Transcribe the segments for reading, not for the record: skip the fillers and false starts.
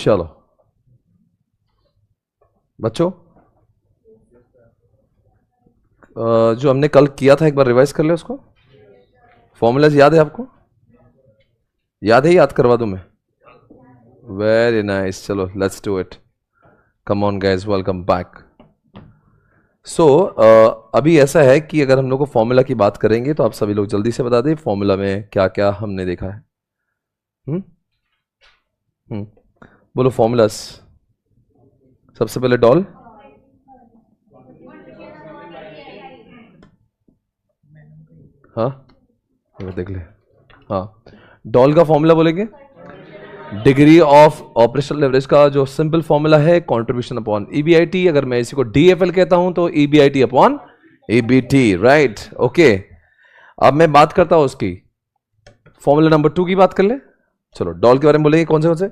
चलो बच्चों, जो हमने कल किया था एक बार रिवाइज कर ले उसको। फॉर्मूलाज याद है आपको? याद है? याद करवा दूं मैं? वेरी नाइस, चलो let's do it. Come on guys, welcome back. So अभी ऐसा है कि अगर हम लोग को फॉर्मूला की बात करेंगे तो आप सभी लोग जल्दी से बता दें फॉर्मूला में क्या क्या हमने देखा है। बोलो फॉर्मूलास। सबसे पहले डॉल, हाँ देख ले, हाँ डॉल का फॉर्मूला बोलेंगे डिग्री ऑफ ऑपरेशनल लेवरेज का जो सिंपल फॉर्मूला है कंट्रीब्यूशन अपॉन ईबीआईटी। अगर मैं इसी को डीएफएल कहता हूं तो EBIT upon EBT, right? Okay, अब मैं बात करता हूं उसकी फॉर्मूला नंबर 2 की बात कर ले। चलो डॉल के बारे में बोलेंगे, कौन से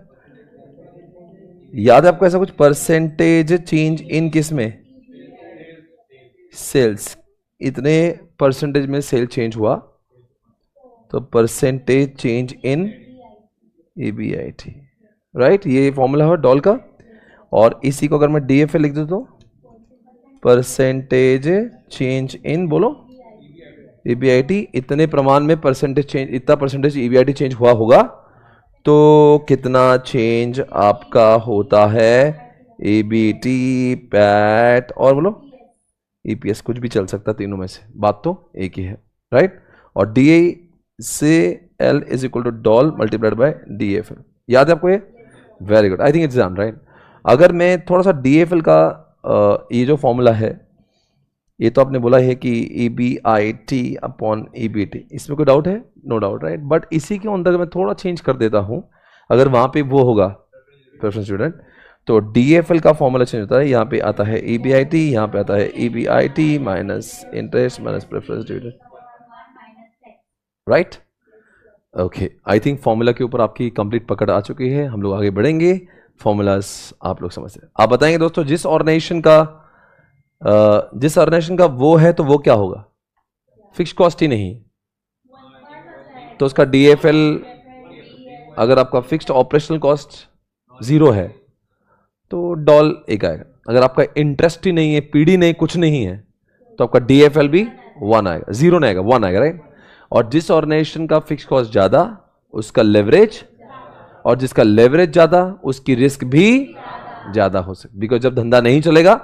याद है आपको? ऐसा कुछ परसेंटेज चेंज इन किस में? सेल्स। इतने परसेंटेज में सेल चेंज हुआ तो percentage change in EBIT, right? ये फॉर्मूला है डॉल का। और इसी को अगर मैं डीएफए लिख दूं तो परसेंटेज चेंज इन, बोलो ईबीआईटी। इतने प्रमाण में परसेंटेज चेंज, इतना परसेंटेज ईबीआईटी चेंज हुआ होगा तो कितना चेंज आपका होता है ईबीटी, पैट और बोलो ईपीएस। कुछ भी चल सकता तीनों में से, बात तो एक ही है, राइट? और D C L is equal to DOL multiplied by DFL. याद है आपको ये? Very good, I think it's done, right? अगर मैं थोड़ा सा डीएफएल का ये जो फॉर्मूला है, ये तो आपने बोला है कि ईबीआईटी अपॉन ईबीटी, इसमें कोई डाउट है? No doubt, right? बट इसी के अंदर मैं थोड़ा चेंज कर देता हूं। अगर वहां पे वो होगा प्रेफरेंस स्टूडेंट, तो डीएफएल का फॉर्मूला चेंज होता है। यहाँ पे आता है ईबीआईटी, यहाँ पे आता है EBIT minus interest minus preference student, right? Okay, I think formula के ऊपर आपकी कंप्लीट पकड़ आ चुकी है। हम लोग आगे बढ़ेंगे, फॉर्मूलाज आप लोग समझते हैं। आप बताएंगे दोस्तों, जिस ऑर्गेनाइजेशन का वो है तो वो क्या होगा? फिक्स कॉस्ट ही नहीं, तो उसका डीएफएल, अगर आपका फिक्स्ड ऑपरेशनल कॉस्ट 0 है तो डॉल एक आएगा। अगर आपका इंटरेस्ट ही नहीं है, पीडी नहीं, कुछ नहीं है, तो आपका डीएफएल भी 1 आएगा, 0 नहीं आएगा, 1 आएगा, राइट? और जिस ऑर्गेनाइजेशन का फिक्स कॉस्ट ज्यादा उसका लेवरेज, और जिसका लेवरेज ज्यादा उसकी रिस्क भी ज्यादा हो सकती, बिकॉज जब धंधा नहीं चलेगा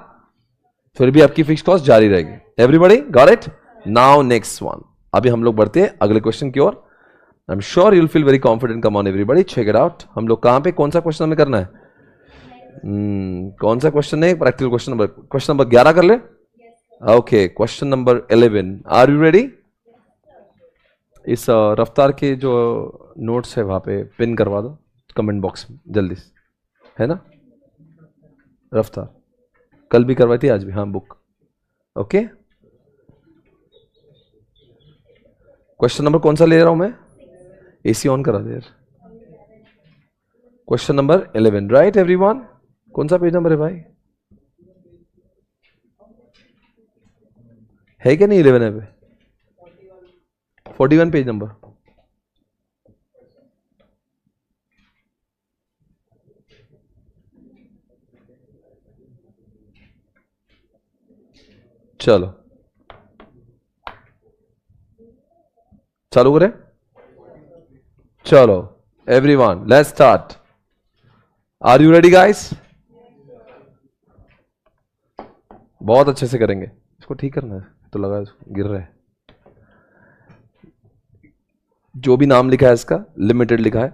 फिर भी आपकी फिक्स कॉस्ट जारी रहेगी। Everybody got it? Now next one. अभी हम लोग बढ़ते हैं अगले क्वेश्चन की ओर। I am sure you will feel very confident. Come on everybody, check it out. हम लोग कहां पे, कौन सा क्वेश्चन हमें करना है? कौन सा क्वेश्चन है? प्रैक्टिकल क्वेश्चन नंबर 11 कर ले। Okay, question number 11। Are you ready? इस रफ्तार के जो नोट्स है वहां पे पिन करवा दो कमेंट बॉक्स में जल्दी से, है ना? रफ्तार कल भी करवाई थी, आज भी, हाँ बुक। ओके, क्वेश्चन नंबर कौन सा ले रहा हूं मैं? एसी ऑन करा दे यार। Question number 11, right everyone? कौन सा पेज नंबर है भाई? है क्या नहीं? 11 है पे 41 पेज नंबर। चलो चालू करें। चलो everyone let's start. Are you ready guys? बहुत अच्छे से करेंगे। इसको ठीक करना है तो लगा इसको गिर रहा है। जो भी नाम लिखा है इसका लिमिटेड लिखा है।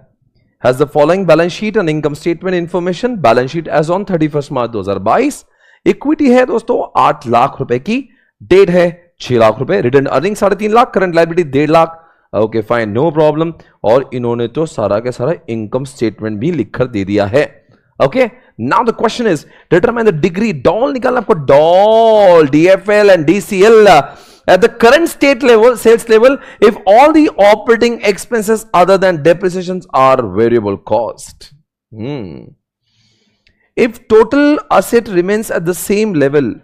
Has the following balance sheet and income statement information. Balance sheet as on 31 March 2022। Equity है दोस्तों 8 लाख रुपए की, डेट है 6 लाख रुपए, return earning 3.5 lakh, current liability 1.5 lakh. Okay fine, no problem. और इन्होंने तो सारा का सारा इनकम स्टेटमेंट भी लिखकर दे दिया है। Okay, now the question is determine the degree. Doll निकालना आपको, doll DFL and DCL at the current state level, sales level, if all the operating expenses other than depreciations are variable cost. If total asset remains at the same level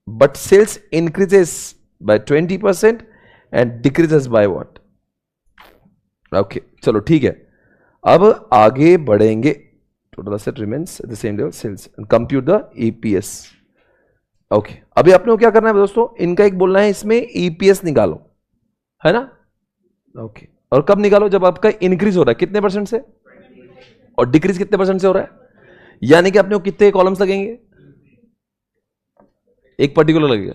but sales increases by 20% and decreases by what? Okay, चलो ठीक है। अब आगे बढ़ेंगे, total asset remains at the same level sales and compute the EPS. Okay, अभी आपने को क्या करना है दोस्तों, इनका एक बोलना है इसमें ईपीएस निकालो, है ना। ओके, और कब निकालो, जब आपका इंक्रीज हो रहा है कितने परसेंट से और डिक्रीज कितने परसेंट से हो रहा है, यानी कि अपने को कितने कॉलम्स लगेंगे, एक पर्टिकुलर लगेगा,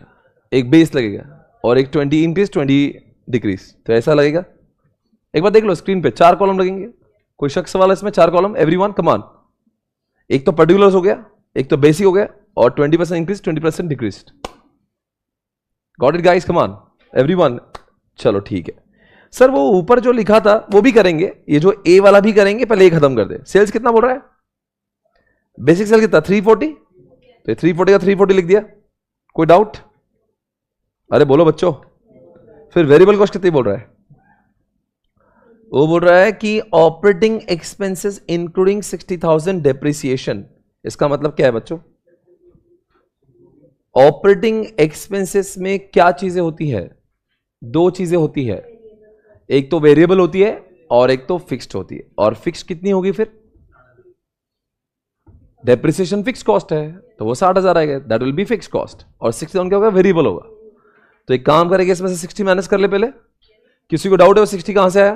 एक बेस लगेगा और एक 20 इंक्रीज 20 डिक्रीज, तो ऐसा लगेगा। एक बार देख लो स्क्रीन पे 4 कॉलम लगेंगे, कोई शक सवाल है इसमें, 4 कॉलम, एवरीवन कम ऑन। एक तो पर्टिकुलर्स हो गया, एक तो बेसिक हो गया और 20% increase 20% decrease. Got it guys, come on everyone. चलो ठीक है सर, वो ऊपर जो लिखा था वो भी करेंगे, ये जो ए वाला भी करेंगे, पहले ये खत्म कर दे। सेल्स कितना बोल रहा है, बेसिक सेल कितना 340, तो 340 का 340 लिख दिया, कोई डाउट? अरे बोलो बच्चों। फिर वेरिएबल कॉस्ट कितनी बोल रहा है, वो बोल रहा है कि ऑपरेटिंग एक्सपेंसेस इंक्लूडिंग 60,000 डेप्रिसिएशन। इसका मतलब क्या है बच्चों, ऑपरेटिंग एक्सपेंसेस में क्या चीजें होती है, 2 चीजें होती है, एक तो वेरिएबल होती है और एक तो फिक्स्ड होती है। और फिक्स्ड कितनी होगी, फिर डेप्रिसिएशन फिक्स कॉस्ट है तो वो 60,000 आएगा, that will be fix cost, और 60,000 क्या होगा, वेरिएबल होगा। तो एक काम करेंगे, इसमें से 60 माइनस कर ले पहले। किसी को डाउट है वो 60 कहां से आया,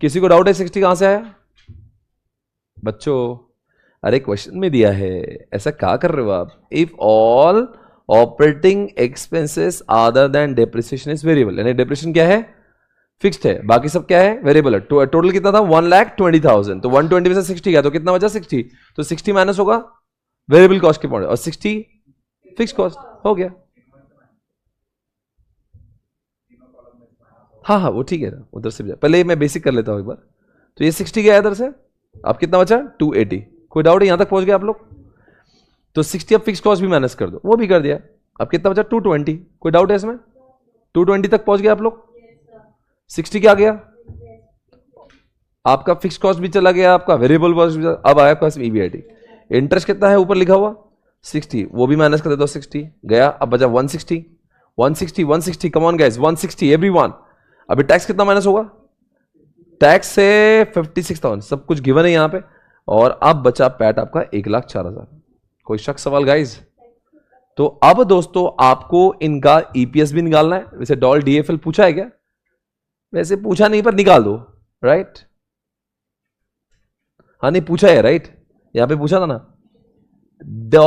किसी को डाउट है 60 कहां से आया बच्चों? अरे क्वेश्चन में दिया है, ऐसा क्या कर रहे हो आप। If all operating expenses other than depreciation is variable, यानी डेप्रिसिएशन क्या है, फिक्स्ड है, बाकी सब क्या है, वेरिएबल है। टोटल कितना था 1,20,000, तो 120 में से 60 गया तो कितना बचा 60, तो 60 माइनस होगा वेरिएबल कॉस्ट के पॉइंट और 60 फिक्स कॉस्ट हो गया। हाँ हाँ वो ठीक है ना, उधर से पहले मैं बेसिक कर लेता हूं एक बार। तो ये 60 गया इधर से, अब कितना बचा 280। कोई डाउट है, यहां तक पहुंच गए आप लोग? तो 60 अब फिक्स कॉस्ट भी माइनस कर दो, वो भी कर दिया। अब कितना बचा 220। कोई डाउट है इसमें, 220 तक पहुंच गए आप लोग। 60 क्या गया आपका, फिक्स कॉस्ट भी चला गया, आपका वेरिएबल कॉस्ट भी चला। अब आया आपका ईबीआईटी। इंटरेस्ट कितना है ऊपर लिखा हुआ 60, वो भी माइनस कर देता हूं, 60 गया। अब बचा 160 160 160, कम ऑन गाइस 160 एवरीवन। अभी टैक्स कितना माइनस होगा, टैक्स से 56,000, सब कुछ गिवन है यहां पे। और अब बचा पैट आपका 1,04,000। कोई शक सवाल गाइस? तो अब दोस्तों आपको इनका ईपीएस भी निकालना है। वैसे डॉल डीएफएल पूछा है क्या, वैसे पूछा नहीं पर निकाल दो, राइट? हाँ नहीं पूछा है, राइट? यहां पे पूछा था ना,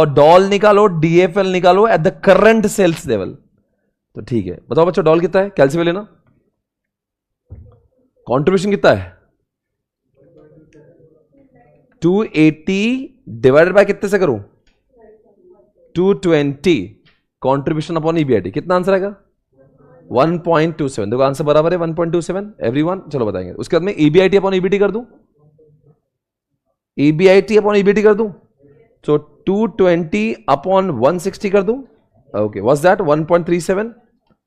डॉल निकालो डीएफएल निकालो at the current sales level. तो ठीक है, बताओ बच्चों डॉल कितना है, कैलकुलेट लेना। कंट्रीब्यूशन कितना है 280 डिवाइडेड बाय कितने से करूं 220 कंट्रीब्यूशन अपॉन ईबीआईटी, कितना आंसर आएगा 1.27। देखो आंसर बराबर है 1.27 एवरीवन। चलो बताएंगे, उसके बाद में ईबीआईटी अपॉन ईबीटी कर दूं, ईबीआईटी अपॉन ईबीटी कर दूं, तो 220 अपॉन 160 कर दूं। ओके व्हाट्स दैट 1.37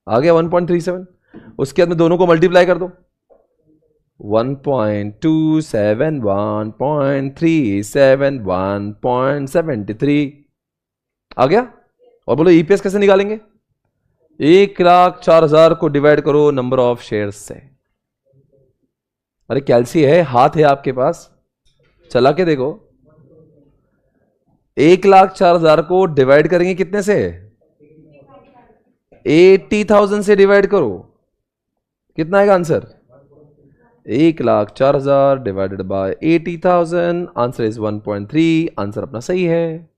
आ गया 1.37। उसके बाद में दोनों को मल्टीप्लाई कर दो 1.27 1.37 1.73 आ गया। और बोलो ईपीएस कैसे निकालेंगे, 1,04,000 को डिवाइड करो नंबर ऑफ शेयर्स से। अरे कैलसी है, हाथ है आपके पास, चला के देखो। 1,04,000 को डिवाइड करेंगे कितने से, 80,000 से डिवाइड करो, कितना आएगा answer 1,04,000 divided by 80,000, answer is 1.3। Answer अपना सही है।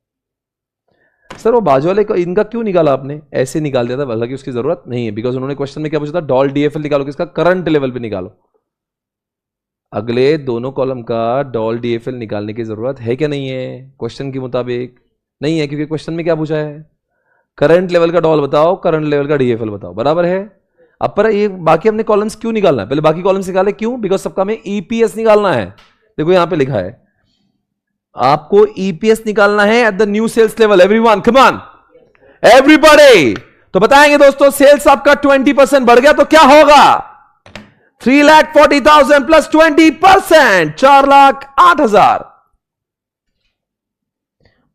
सर वो बाजू वाले इनका क्यों निकाला आपने, ऐसे निकाल दिया था, हालांकि उसकी जरूरत नहीं है, बिकॉज उन्होंने क्वेश्चन में क्या पूछा था, डॉल डीएफएल निकालो, किसका करंट लेवल पे निकालो। अगले दोनों कॉलम का डॉल डीएफएल निकालने की जरूरत है क्या नहीं है, क्वेश्चन के मुताबिक नहीं है, क्योंकि क्वेश्चन में क्या पूछा है, करंट लेवल का डॉल बताओ, करंट लेवल का डीएफएल बताओ, बराबर है। अब पर ये बाकी हमने कॉलम्स क्यों निकालना है, पहले बाकी कॉलम्स निकाले क्यों, बिकॉज सबका हमें ईपीएस निकालना है। देखो यहां पे लिखा है आपको ईपीएस निकालना है at the new sales level. Everyone come on everybody. तो बताएंगे दोस्तों सेल्स आपका 20% बढ़ गया तो क्या होगा, 3,40,000 प्लस 20%, 4,08,000।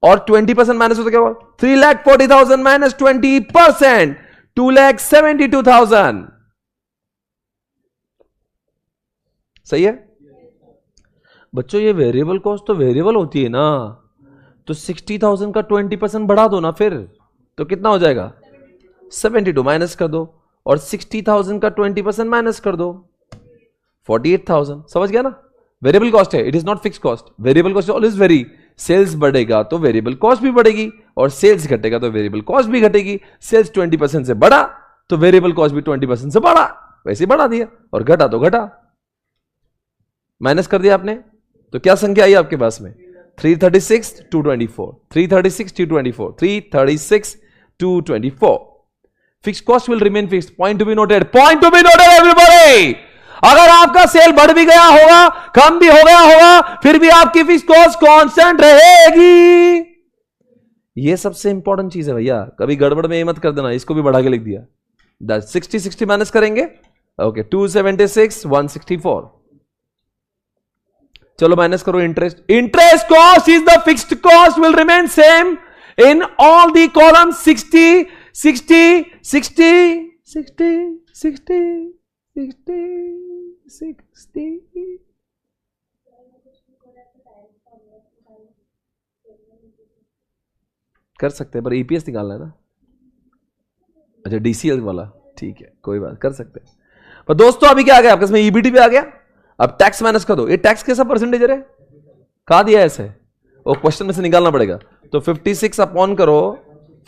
और 20% माइनस होता क्या होगा, 3,40,000 माइनस 20%, 2,72,000। सही है। बच्चों ये वेरिएबल कॉस्ट तो वेरिएबल होती है ना, तो 60,000 का 20% बढ़ा दो ना, फिर तो कितना हो जाएगा 72 माइनस कर दो, और 60,000 का 20% माइनस कर दो 48,000। समझ गया ना? वेरिएबल कॉस्ट है, it is not fix cost. Variable cost always vary. Sales बढ़ेगा तो वेरिएबल कॉस्ट भी बढ़ेगी, और सेल्स घटेगा तो वेरिएबल कॉस्ट भी घटेगी। सेल्स 20% से बढ़ा तो वेरिएबल कॉस्ट भी 20% से बढ़ा, वैसे बढ़ा दिया, और घटा तो घटा, माइनस कर दिया आपने। तो क्या संख्या आई आपके पास में? 336 224, 336 224, 336 224। Fixed cost will remain fixed. Point to be noted, point to be noted everybody. अगर आपका सेल बढ़ भी गया होगा, कम भी हो गया होगा, फिर भी आपकी फिक्स्ड कॉस्ट कांस्टेंट रहेगी। यह सबसे इंपॉर्टेंट चीज है भैया, कभी गड़बड़ में ये मत कर देना। इसको भी बढ़ा के लिख दिया, 60 माइनस करेंगे, ओके 276 164। चलो माइनस करो interest. Interest cost is the fixed cost will remain same in all the column 60 60 60 60 60 60 60। कर सकते हैं, पर ईपीएस निकालना है ना। अच्छा डीसीएल वाला, ठीक है कोई बात, कर सकते हैं। पर दोस्तों अभी क्या आ गया आपके इसमें? ईबीटी भी आ गया। अब टैक्स माइनस कर दो। ये टैक्स कैसा परसेंटेज है? कहा दिया है ऐसे? वो क्वेश्चन में से निकालना पड़ेगा। तो 56 अपॉन करो,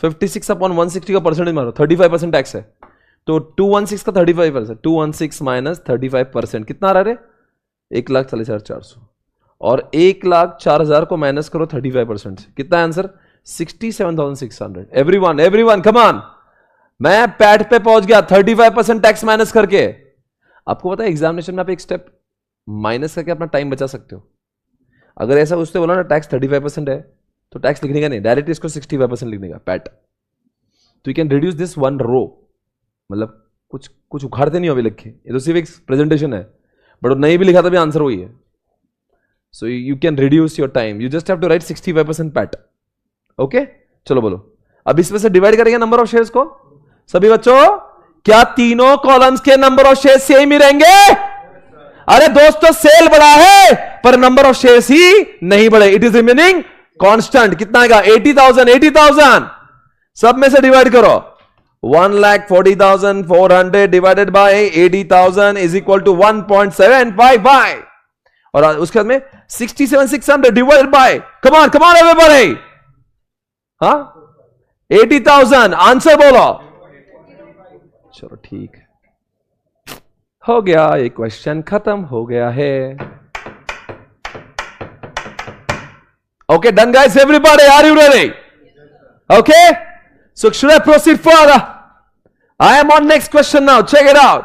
56 अपॉन 160 का परसेंटेज मारो, 35% टैक्स है। तो 216 का 35%, 216 माइनस 35% कितना आ रहा है? 1,40,400। और 1,04,000 को माइनस करो 35% से, कितना आंसर? 67,600। एवरीवन कम ऑन, मैं पैड पे पहुंच गया 35% टैक्स माइनस करके। आपको पता है एग्जामिनेशन में आप एक स्टेप माइनस करके अपना टाइम बचा सकते हो। अगर ऐसा उससे बोला ना टैक्स 35% है, तो टैक्स लिखने का नहीं, डायरेक्ट इसको 65% लिखने का, पैट। तो you can reduce this one row, मतलब कुछ उखाड़ते नहीं हो अभी लिख के, ये तो सिर्फ एक प्रेजेंटेशन है, बट नहीं भी लिखा था भी आंसर वही है। So you can reduce your time, you just have to write 65% PAT. Okay चलो बोलो, अब इसमें से डिवाइड करेंगे नंबर ऑफ शेयर्स को। सभी बच्चों क्या तीनों कॉलम्स के नंबर ऑफ शेयर्स सेम ही रहेंगे? अरे दोस्तों सेल बढ़ा है पर नंबर ऑफ शेयर्स ही नहीं बढ़े, इट इज रिमेनिंग कांस्टेंट। कितना आएगा? 80,000 80,000। सब में से डिवाइड करो, 1,40,400 divided by 80,000 is equal to 1.755। और उसके बाद में 67,600 divided by, come on everybody, हाँ 80,000। आंसर बोलो। चलो ठीक है, हो गया, ये क्वेश्चन खत्म हो गया है। Okay done guys, everybody are you ready? Okay so should I proceed further? I am on next question now, check it out.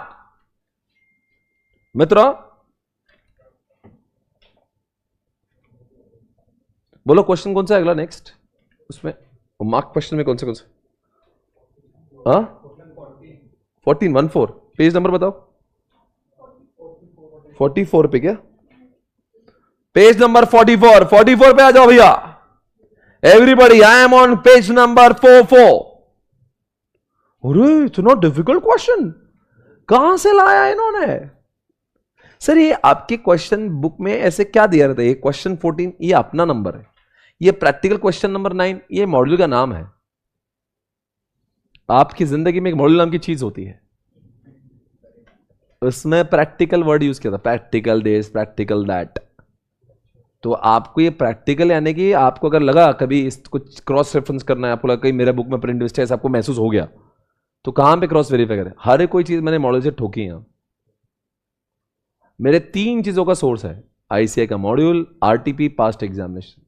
मित्रों बोलो क्वेश्चन कौन सा है अगला नेक्स्ट? उसमें मार्क क्वेश्चन में कौन सा? हाँ 14 पेज नंबर बताओ। 44 पे क्या? पेज नंबर 44 पे आ जाओ भैया everybody. I am on page number 44। अरे इतना डिफिकल्ट क्वेश्चन कहां से लाया इन्होंने? सर ये आपके क्वेश्चन बुक में ऐसे क्या दिया रहता है? ये क्वेश्चन 14 ये अपना नंबर है, ये प्रैक्टिकल क्वेश्चन नंबर 9 ये मॉड्यूल का नाम है। आपकी जिंदगी में एक मॉड्यूल नाम की चीज होती है, उसमें प्रैक्टिकल वर्ड यूज किया था, प्रैक्टिकल दिस प्रैक्टिकल दैट। तो आपको ये प्रैक्टिकल यानी कि आपको अगर लगा कभी कुछ क्रॉस रेफरेंस करना है, आपको लगा कहीं मेरे बुक में प्रिंट मिस्टेक आपको महसूस हो गया, तो कहां पे क्रॉस वेरीफाई करें? हर एक कोई चीज मैंने मॉडल से ठोकी है। मेरे 3 चीजों का सोर्स है, आईसीआई का module, RTP, past examination.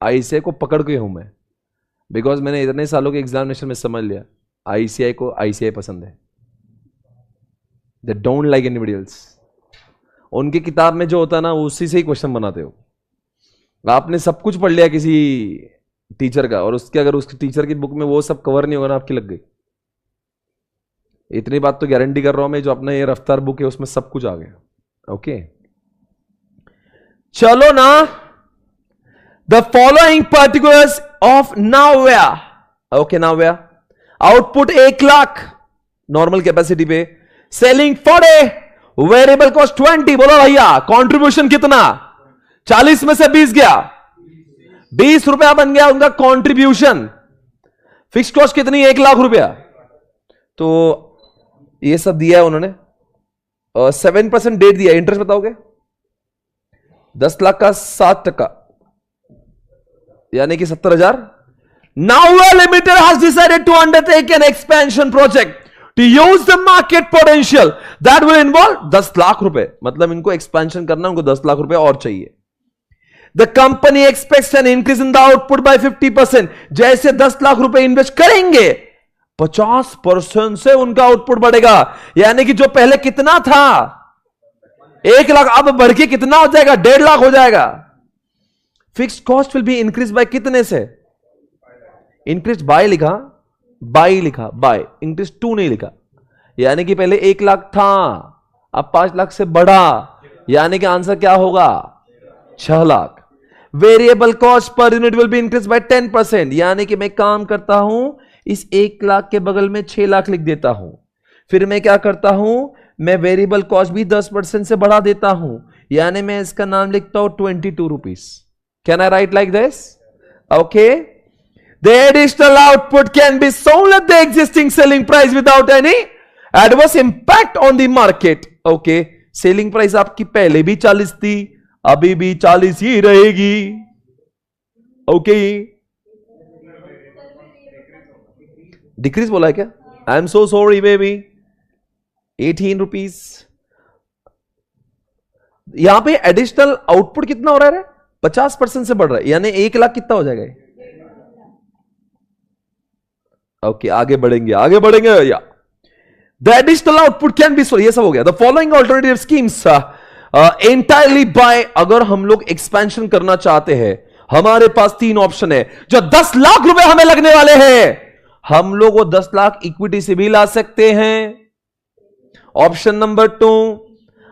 ICI को पकड़ के हूं मैं, बिकॉज मैंने इतने सालों के एग्जामिनेशन में समझ लिया आईसीआई को आईसीआई पसंद है। They don't like anybody else. उनकी किताब में जो होता है ना उसी से ही क्वेश्चन बनाते हो। आपने सब कुछ पढ़ लिया किसी टीचर का, और उसके अगर उसके टीचर की बुक में वो सब कवर नहीं होगा ना, आपकी लग गई। इतनी बात तो गारंटी कर रहा हूं मैं, जो अपना ये रफ्तार बुक है उसमें सब कुछ आ गया। ओके चलो ना, the following particulars of nowhere. Okay nowhere output 1 lakh normal capacity पे, सेलिंग 40, वेरिएबल कॉस्ट 20। बोलो भैया कंट्रीब्यूशन कितना? 40 में से 20 गया, 20 रुपया बन गया उनका कंट्रीब्यूशन। फिक्स कॉस्ट कितनी? 1 लाख रुपया। तो ये सब दिया है उन्होंने, 7% डेट दिया। इंटरेस्ट बताओगे? 10 लाख का 7%, यानी कि 70,000। Nowwell Limited has decided to undertake an expansion project to use the market potential that will involve 10 lakh रुपए। मतलब इनको एक्सपेंशन करना, उनको 10 लाख रुपए और चाहिए। The company expects an increase in the output by 50%। जैसे 10 लाख रुपए इन्वेस्ट करेंगे, 50% से उनका आउटपुट बढ़ेगा। यानी कि जो पहले कितना था 1 लाख, अब बढ़ के कितना हो जाएगा? 1.5 लाख हो जाएगा। Fix cost will be increase by कितने से? इंक्रीज बाय लिखा, बाय लिखा, बाय, इंक्रीज टू नहीं लिखा। यानी कि पहले 1 लाख था, अब 5 लाख से बढ़ा, यानी कि आंसर क्या होगा? 6 lakh. Variable cost per unit will be increase by 10%। यानी कि मैं काम करता हूं, इस 1 लाख के बगल में 6 लाख लिख देता हूं। फिर मैं क्या करता हूं, मैं वेरिएबल कॉस्ट भी 10% से बढ़ा देता हूं, यानी मैं इसका नाम लिखता हूं 22 rupees. Can I right like this? Okay. The additional output can be sold at the existing selling price without any adverse impact on the market. Okay, selling price आपकी पहले भी 40 थी, अभी भी 40 ही रहेगी। ओके, डिक्रीज बोला है क्या? आई am so sorry baby. 18 rupees. यहां पे एडिशनल आउटपुट कितना हो रहा है? 50% से बढ़ रहा है, यानी 1 लाख कितना हो जाएगा? ओके, आगे बढ़ेंगे, आगे बढ़ेंगे भैया। The additional output can be, ये सब हो गया। The following alternative schemes entirely by, अगर हम लोग एक्सपेंशन करना चाहते हैं, हमारे पास 3 ऑप्शन है। जो 10 लाख रुपए हमें लगने वाले हैं, हम लोग वो 10 लाख इक्विटी से भी ला सकते हैं। ऑप्शन नंबर 2,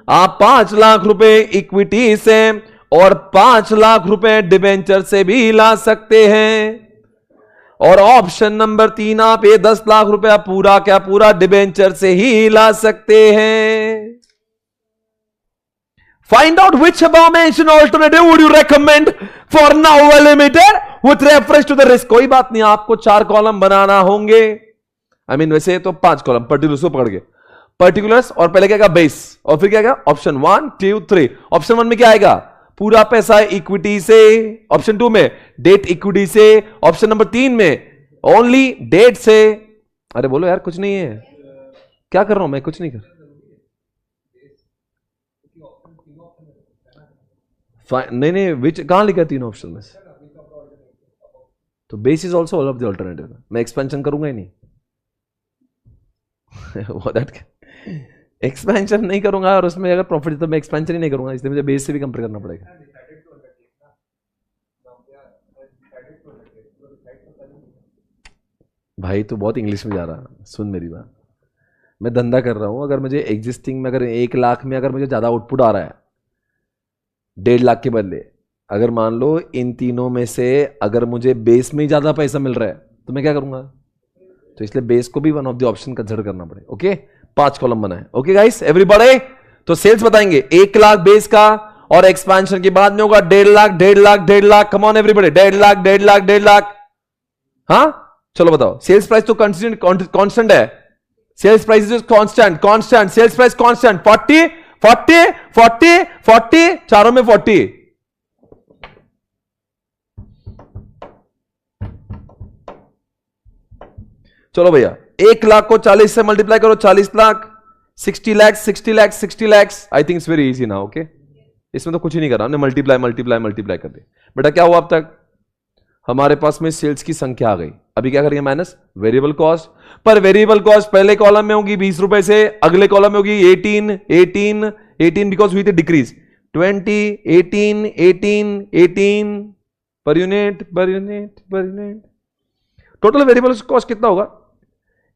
आप 5 लाख रुपए इक्विटी से और 5 लाख रुपए डिबेंचर से भी ला सकते हैं। और ऑप्शन नंबर 3, आप ये 10 लाख रुपया पूरा क्या पूरा डिबेंचर से ही ला सकते हैं। Find out which above mention alternative would you recommend for Nowwell Limited with reference to the risk. कोई बात नहीं, आपको 4 कॉलम बनाना होंगे। वैसे तो 5 कॉलम, पर्टिकुलर्स को पकड़ के, पर्टिकुलर्स और पहले क्या आएगा? बेस, और फिर क्या आएगा? ऑप्शन 1, 2, 3। ऑप्शन 1 में क्या आएगा? पूरा पैसा इक्विटी से। ऑप्शन 2 में डेट इक्विटी से। ऑप्शन नंबर 3 में ओनली डेट से। अरे बोलो यार, कुछ नहीं है, क्या कर रहा हूं मैं? कुछ नहीं कर। नहीं, विच कहां लिखा 3 ऑप्शन में से? तो base is also all of the alternative. मैं एक्सपेंशन करूंगा ही नहीं। एक्सपेंशन नहीं करूंगा, और उसमें अगर प्रॉफिट तो मैं एक्सपेंशन ही नहीं करूंगा, इसलिए मुझे बेस से भी कंपेयर करना पड़ेगा। भाई तू बहुत इंग्लिश में जा रहा है, सुन मेरी बात। मैं धंधा कर रहा हूं, अगर मुझे एग्जिस्टिंग में अगर 1 लाख में अगर मुझे ज्यादा आउटपुट आ रहा है 1.5 लाख के बदले, अगर मान लो इन तीनों में से अगर मुझे बेस में ही ज्यादा पैसा मिल रहा है, तो मैं क्या करूंगा? तो इसलिए बेस को भी one of the option consider करना पड़ेगा। ओके, 5 कॉलम बनाए। Okay guys, everybody. तो सेल्स बताएंगे 1 लाख बेस का, और एक्सपेंशन के बाद में होगा 1.5 lakh, 1.5 lakh, 1.5 lakh. Come on everybody, 1.5 lakh, 1.5 lakh, 1.5 lakh. हाँ चलो बताओ। सेल्स प्राइस तो कांस्टेंट है। Sales price is constant. Sales price constant. 40 40 40 40, चारों में 40। चलो भैया, 1 लाख को 40 से मल्टीप्लाई करो, 40 लाख, 60 लाख, 60 लाख, 60 लाख। आई थिंक इट्स वेरी इजी ना। ओके, इसमें तो कुछ ही नहीं करा हमने, मल्टीप्लाई मल्टीप्लाई मल्टीप्लाई कर दे। बेटा क्या हुआ? अब तक हमारे पास में सेल्स की संख्या आ गई। अभी क्या करेंगे? Minus variable cost. पर वेरिएबल कॉस्ट पहले कॉलम में होगी 20 रुपए से, अगले कॉलम में होगी 18 18 18 बिकॉज हुई थी decrease. 20 18 18 18 per unit per unit per unit. Total variable cost कितना होगा?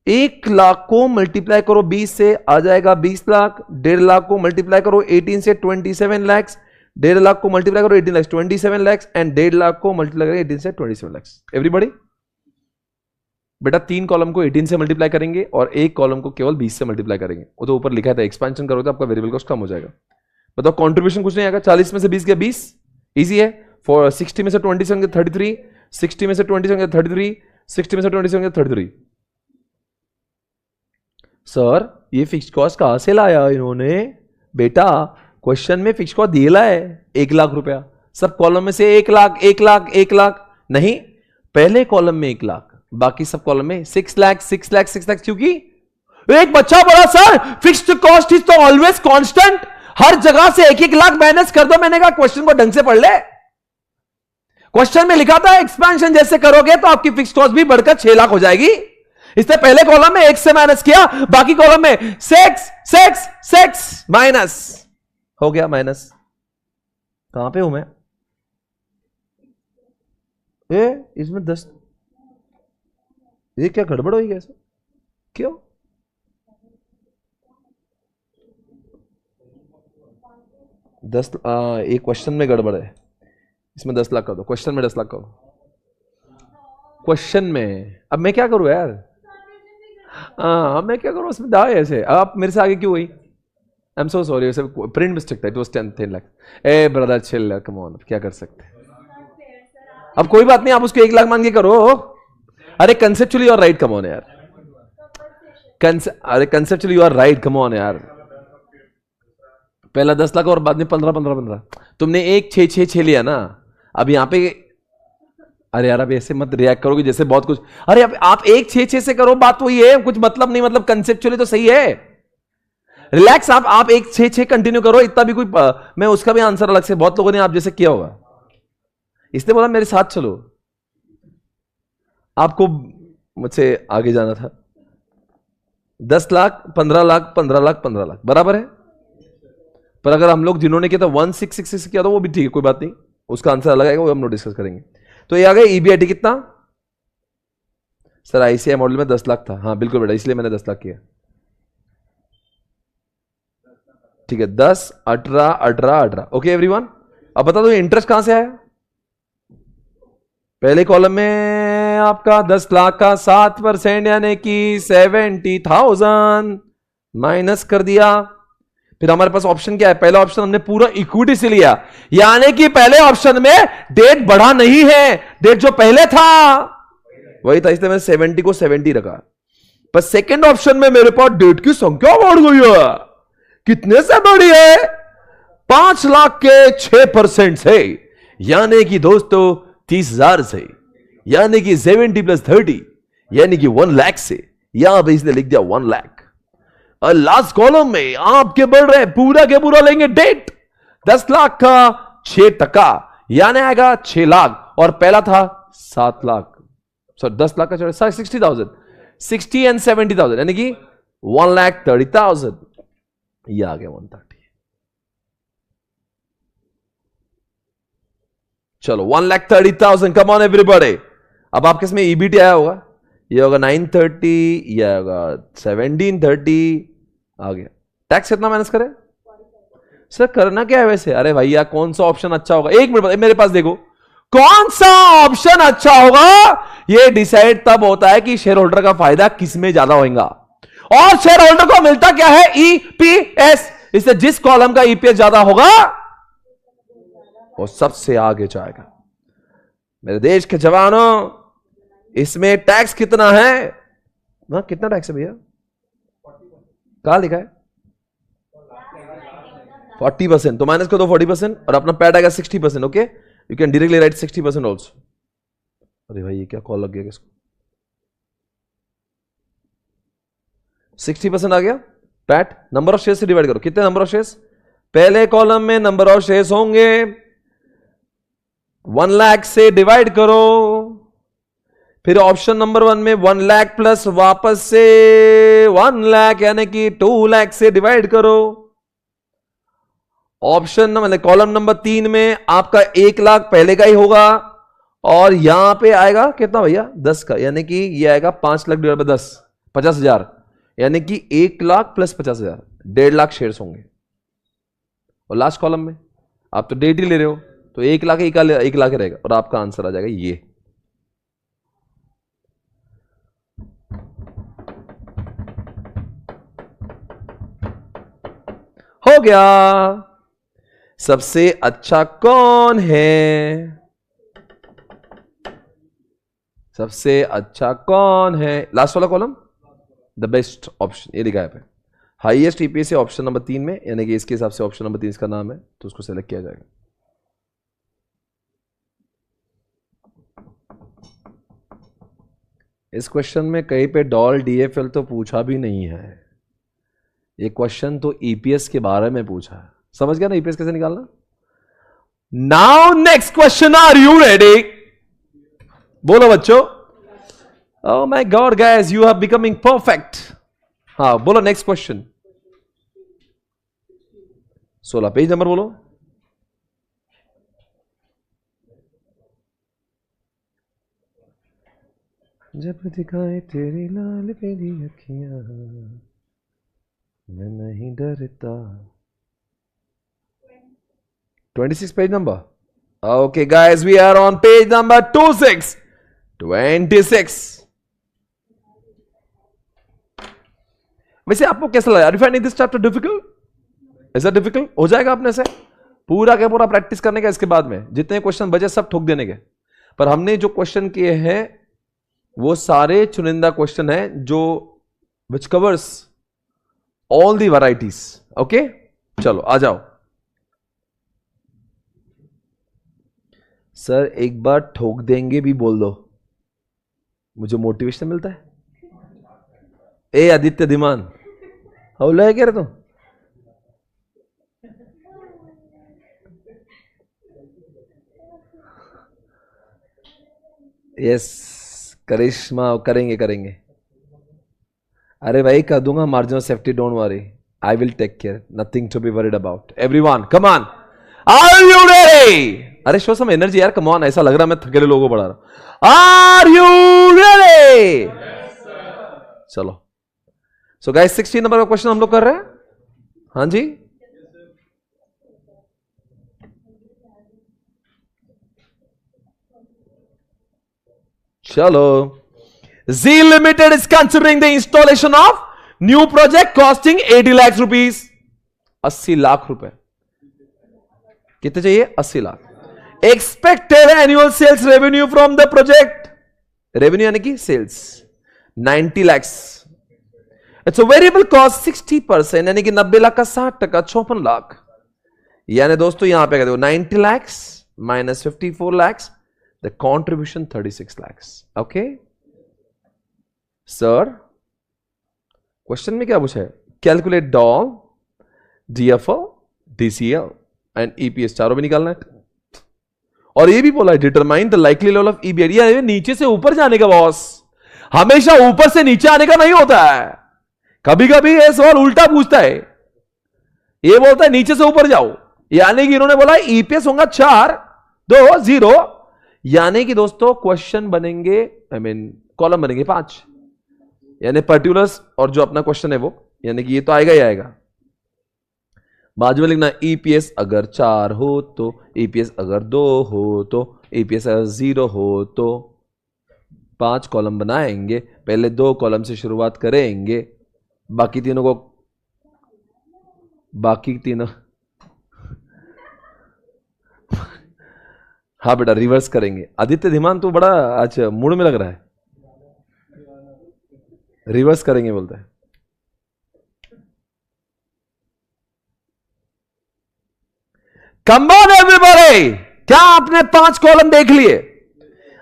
1 लाख को मल्टीप्लाई करो 20 से, आ जाएगा 20 लाख। 1.5 लाख को मल्टीप्लाई करो 18 से, 27 लाख। 1.5 लाख को मल्टीप्लाई करो 18 लाख, 27 लाख। एंड 1.5 लाख को मल्टीप्लाई करो 18 से, 27 लाख। एवरीबॉडी बेटा 3 कॉलम को 18 से मल्टीप्लाई करेंगे और 1 कॉलम को केवल 20 से मल्टीप्लाई करेंगे। वो तो ऊपर लिखा था, एक्सपेंशन करोगे तो आपका वेरिएबल कॉस्ट कम हो जाएगा। बताओ, कंट्रीब्यूशन कुछ नहीं आएगा। 40 में से 20 गया 20, इजी है। फॉर 60 में से 20 से होंगे 33, 60 में से 20 से होंगे 33, 60 में से 20 से होंगे 33। सर ये फिक्स कॉस्ट कहां से लाया इन्होंने? बेटा क्वेश्चन में फिक्स कॉस्ट दिया है 1 लाख रुपया, सब कॉलम में से 1 लाख 1 लाख 1 लाख नहीं, पहले कॉलम में 1 लाख, बाकी सब कॉलम में 6 लाख 6 लाख 6 लाख। क्योंकि एक बच्चा बोला सर फिक्स्ड कॉस्ट इज तो ऑलवेज कांस्टेंट, हर जगह से 1-1 लाख माइनस कर दो। मैंने कहा क्वेश्चन को ढंग से पढ़ ले, क्वेश्चन में लिखा था एक्सपेंशन जैसे करोगे तो आपकी फिक्स्ड कॉस्ट भी बढ़कर 6 लाख हो जाएगी। इसने पहले कॉलम में 1 से माइनस किया, बाकी कॉलम में 6 6 6 माइनस हो गया माइनस। कहां पे हूं मैं? इसमें 10, ये क्या गड़बड़ हुई कैसे? क्यों? एक क्वेश्चन में गड़बड़ है, इसमें 10 लाख कर दो, क्वेश्चन में 10 लाख करो, क्वेश्चन में। अब मैं क्या करूं यार? मैं क्या करूं उसमें दाए ऐसे? आप मेरे से आगे क्यों हुई? I am so sorry, print mistake था, इट वाज 10 लाख। ए ब्रदर चिल, कम ऑन, क्या कर सकते हैं? अब कोई बात नहीं, आप उसको 1 लाख मान के करो। अरे conceptually you are right, come on यार, अरे conceptually you are right, come on यार। पहला 10 लाख और बाद में 15 तुमने 1 6 6 6 लिया ना। अब यहां पे अरे यार अब ऐसे मत रिएक्ट करोगे जैसे बहुत कुछ। अरे अब आप 1 6 6 से करो, बात वही है, कुछ मतलब नहीं, मतलब कंसेप्चुअली तो सही है। रिलैक्स, आप 1 6 6 कंटिन्यू करो, इतना भी कोई मैं उसका भी आंसर अलग से बहुत लोगों ने आप जैसे किया होगा, इसने बोला मेरे साथ चलो। आपको मुझसे आगे जाना था। 10 लाख 15 लाख 15 लाख 15 लाख बराबर है। पर अगर हम लोग जिन्होंने किया था 1666 किया था वो भी ठीक है, कोई बात नहीं, उसका आंसर अलग आएगा, वो हम लोग डिस्कस करेंगे। तो ये आ गया ईबीआईटी कितना? सर आईसीआई मॉडल में 10 लाख था। हाँ बिल्कुल बेटा, इसलिए मैंने 10 लाख किया। ठीक है, 10 18 18 18। ओके एवरीवन, अब बता दो इंटरेस्ट कहां से आया? पहले कॉलम में आपका 10 लाख का 7% यानी कि 70,000 माइनस कर दिया। फिर हमारे पास ऑप्शन क्या है? पहला ऑप्शन हमने पूरा इक्विटी से लिया, यानी कि पहले ऑप्शन में डेट बढ़ा नहीं है, डेट जो पहले था वही था, इसलिए मैंने 70 को 70 रखा। पर सेकंड ऑप्शन में मेरे पास डेट की संख्या बढ़ गई है। कितने से बढ़ी है? 5 लाख के 6% से, यानी कि दोस्तों 30,000 से, यानी कि 70 + 30 यानी कि 1 लाख से। यहां पे इसने लिख दिया 1 लाख। और लास्ट कॉलम में आपके बढ़ रहे पूरा के पूरा लेंगे डेट 10 लाख का 6% यानी आएगा 6 लाख, और पहला था 7 लाख, सॉरी 10 लाख का 60,000, 60 and 70,000 यानी कि 1,30,000। ये आ गया 130। चलो 1,30,000, कम ऑन एवरीबॉडी। अब आपके इसमें ईबीटी आया होगा, ये होगा 930, ये होगा 1730, आ गया। टैक्स कितना माइनस करें? सर करना क्या है वैसे? अरे भैया कौन सा ऑप्शन अच्छा होगा, एक मिनट मेरे पास देखो, कौन सा ऑप्शन अच्छा होगा ये डिसाइड तब होता है कि शेयर होल्डर का फायदा किस में ज्यादा होगा। और शेयर होल्डर को मिलता क्या है? ईपीएस। इससे जिस कॉलम का ईपीएस ज्यादा होगा वो सबसे आगे जाएगा। मेरे देश के जवानों, इसमें टैक्स कितना है? वहां कितना टैक्स है भैया? कहां लिखा है? 40%, तो माइनस कर दो 40% और अपना पैड आएगा 60%। Okay, you can directly right 60% also. अरे भाई ये क्या कॉल लग गया किसको? 60% आ गया। पैट नंबर ऑफ शेयर से डिवाइड करो, कितने नंबर ऑफ शेयर्स? पहले कॉलम में नंबर ऑफ शेयर्स होंगे 1 लाख से डिवाइड करो, फिर ऑप्शन नंबर 1 में 1 लाख प्लस वापस से 1 लाख यानी कि 2 लाख से डिवाइड करो। ऑप्शन मतलब कॉलम नंबर 3 में आपका 1 लाख पहले का ही होगा, और यहां पे आएगा कितना भैया? 10 का, यानी कि ये आएगा 5 लाख डिवाइड बाय 10, 50,000, यानी कि 1 लाख प्लस 50,000, 1.5 लाख शेयर्स होंगे। और लास्ट कॉलम में आप तो डेट ही ले रहे हो, तो 1 लाख 1 लाख रहेगा, और आपका आंसर आ जाएगा ये। हो गया। सबसे अच्छा कौन है? सबसे अच्छा कौन है? लास्ट वाला कॉलम, द बेस्ट ऑप्शन, ये लिखा है पे हाईएस्ट ईपीएस है ऑप्शन नंबर 3 में, यानी कि इसके हिसाब से ऑप्शन नंबर 3 इसका नाम है, तो उसको सेलेक्ट किया जाएगा। इस क्वेश्चन में कहीं पे डॉल डीएफएल तो पूछा भी नहीं है, ये क्वेश्चन तो ईपीएस के बारे में पूछा है। समझ गया ना ईपीएस कैसे निकालना? Now next question, are you ready? बोलो बच्चों। Oh my god guys, you are becoming perfect. हाँ बोलो नेक्स्ट क्वेश्चन। 16 पेज नंबर बोलो। जब दिखाए तेरी लाल पीली अखियां मैं नहीं डरता। 26 page number. Okay guys, we are on page number 26। वैसे आपको कैसा लगा? Are you finding this chapter difficult? Is it difficult? हो जाएगा अपने से पूरा का पूरा प्रैक्टिस करने का, इसके बाद में जितने क्वेश्चन बचे सब ठोक देने के। पर हमने जो क्वेश्चन किए हैं वो सारे चुनिंदा क्वेश्चन हैं जो which covers all the varieties. Okay चलो आ जाओ। सर एक बार ठोक देंगे भी बोल दो, मुझे मोटिवेशन मिलता है। ए आदित्य धीमान, हौला है क्या रे तुम? यस करिश्मा, करेंगे करेंगे। अरे भाई कर दूंगा, margin of safety, don't worry, I will take care, nothing to be worried about. Everyone come on, are you ready? अरे शो सम एनर्जी यार, कम ऑन, ऐसा लग रहा मैं थकेले लोगों को पढ़ा रहा हूं। Are you ready? चलो सो गाइस 16 नंबर का क्वेश्चन हम लोग कर रहे हैं। हाँ जी चलो। G limited is considering the installation of new project costing 80 lakh rupees. 80 lakh रुपए। कितने चाहिए? 80 lakh. Expected annual sales revenue from the project, revenue यानी कि sales 90 lakhs. It's a variable cost 60%, यानी कि 90 लाख का 60%, 56 लाख। यानी दोस्तों यहां पे कहते हो 90 lakhs minus 54 lakhs, the contribution 36 lakhs. Okay sir question में क्या पूछा है? Calculate doll, DFO, DCL and EPS, चारों भी निकालना है। और ये भी बोला है determine the likely level of EBIT. ये नीचे से ऊपर जाने का बॉस, हमेशा ऊपर से नीचे आने का नहीं होता है। कभी कभी ये सवाल उल्टा पूछता है, ये बोलता है नीचे से ऊपर जाओ, यानी कि इन्होंने बोला ईपीएस होगा 4, 2, 0, यानी कि दोस्तों क्वेश्चन बनेंगे, कॉलम बनेंगे 5, यानी पर्टिकुलर्स और जो अपना क्वेश्चन है वो, यानी कि ये तो आएगा ही आएगा। बाजू में लिखना ईपीएस अगर 4 हो तो, ईपीएस अगर 2 हो तो, ईपीएस अगर 0 हो तो। 5 कॉलम बनाएंगे, पहले 2 कॉलम से शुरुआत करेंगे, बाकी तीनों हाँ बेटा रिवर्स करेंगे। आदित्य धीमान तो बड़ा आज मूड में लग रहा है, रिवर्स करेंगे बोलता है। कम ऑन एवरीबॉडी, क्या आपने 5 कॉलम देख लिए?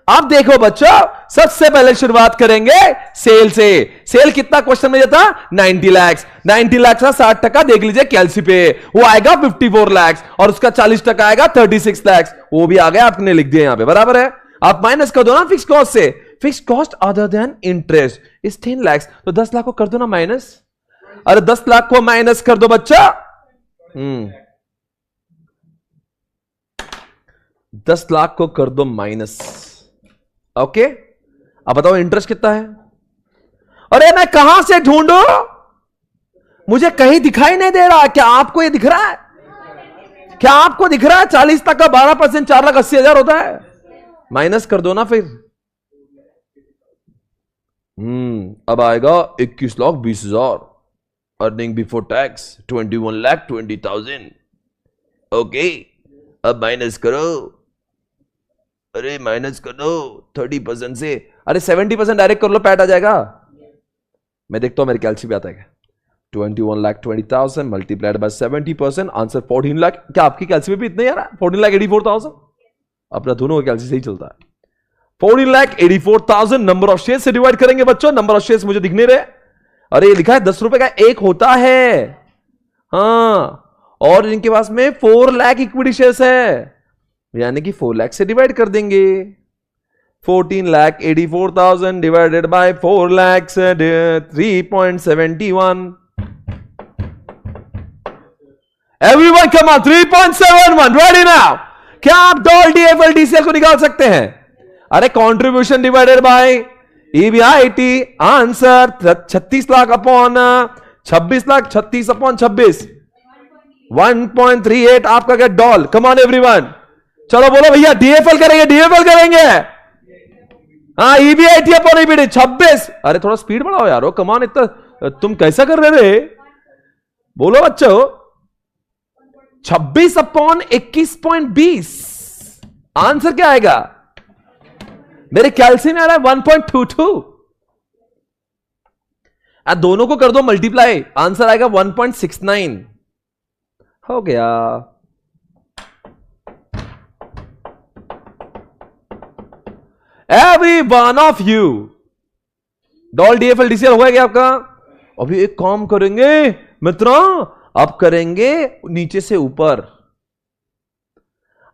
अब देखो बच्चों, सबसे पहले शुरुआत करेंगे सेल से। सेल कितना क्वेश्चन में जाता? 90 लाख। 90 लाख का 60% देख लीजिए कैलसी पे, वो आएगा 54 लाख, और उसका 40% आएगा 36 लाख। वो भी आ गया, आपने लिख दिया यहां पे, बराबर है। आप माइनस कर दो ना फिक्स कॉस्ट से, fix cost other than interest is 10 lakh, तो 10 लाख को कर दो ना माइनस। अरे 10 लाख को माइनस कर दो बच्चा। 10 लाख को कर दो माइनस। ओके अब बताओ इंटरेस्ट कितना है? अरे मैं कहां से ढूंढू, मुझे कहीं दिखाई नहीं दे रहा। क्या आपको ये दिख रहा है? क्या आपको दिख रहा है 40 तक का 12%, 4,80,000 होता है? माइनस कर दो ना फिर। अब आएगा 21,20,000। Earning before tax 21,20,000। ओके, अब माइनस करो, अरे माइनस कर दो 30% से, अरे 70% डायरेक्ट कर लो, पैट आ जाएगा। मैं देखता हूं मेरे कैलसी पे आता है क्या। 21,20,000 मल्टीप्लाइड बाय 70%, आंसर 14 लाख। क्या आपकी कैलसी में भी इतने यार 14,84,000? अपना दोनों का कैलसी सही चलता है। 14,84,000 नंबर ऑफ शेयर से डिवाइड करेंगे बच्चों। नंबर ऑफ शेयर मुझे दिखने रहे, अरे ये लिखा है 10 रुपए का एक होता है, हाँ, और इनके पास में 4 लाख इक्विटी शेयर्स है, यानी कि 4 लाख से डिवाइड कर देंगे। 14,84,000 divided by 4 lakh, 3.71। Everyone come on, 3.71 ready now. क्या आप डॉल डीएफएल डीसीएल को निकाल सकते हैं? अरे contribution divided by EBIT, answer 36 lakh upon 26 lakh, 36 upon 26, 1.38 आपका क्या डॉल। कम ऑन एवरीवन, चलो बोलो भैया, डीएफएल करेंगे, डीएफएल करेंगे, हाँ, ईबीआईटी अपॉन ईबीडी 26। अरे थोड़ा स्पीड बढ़ाओ यारो, कम ऑन, इतना तुम कैसा कर रहे थे? बोलो बच्चों, 26 अपॉन 21.20, आंसर क्या आएगा? मेरे कैलसी में आ रहा है 1.22। दोनों को कर दो मल्टीप्लाई, आंसर आएगा 1.69। हो गया। Every one of you, doll DFL DCL हो गया आपका। अभी एक काम करेंगे मित्रों, अब करेंगे नीचे से ऊपर।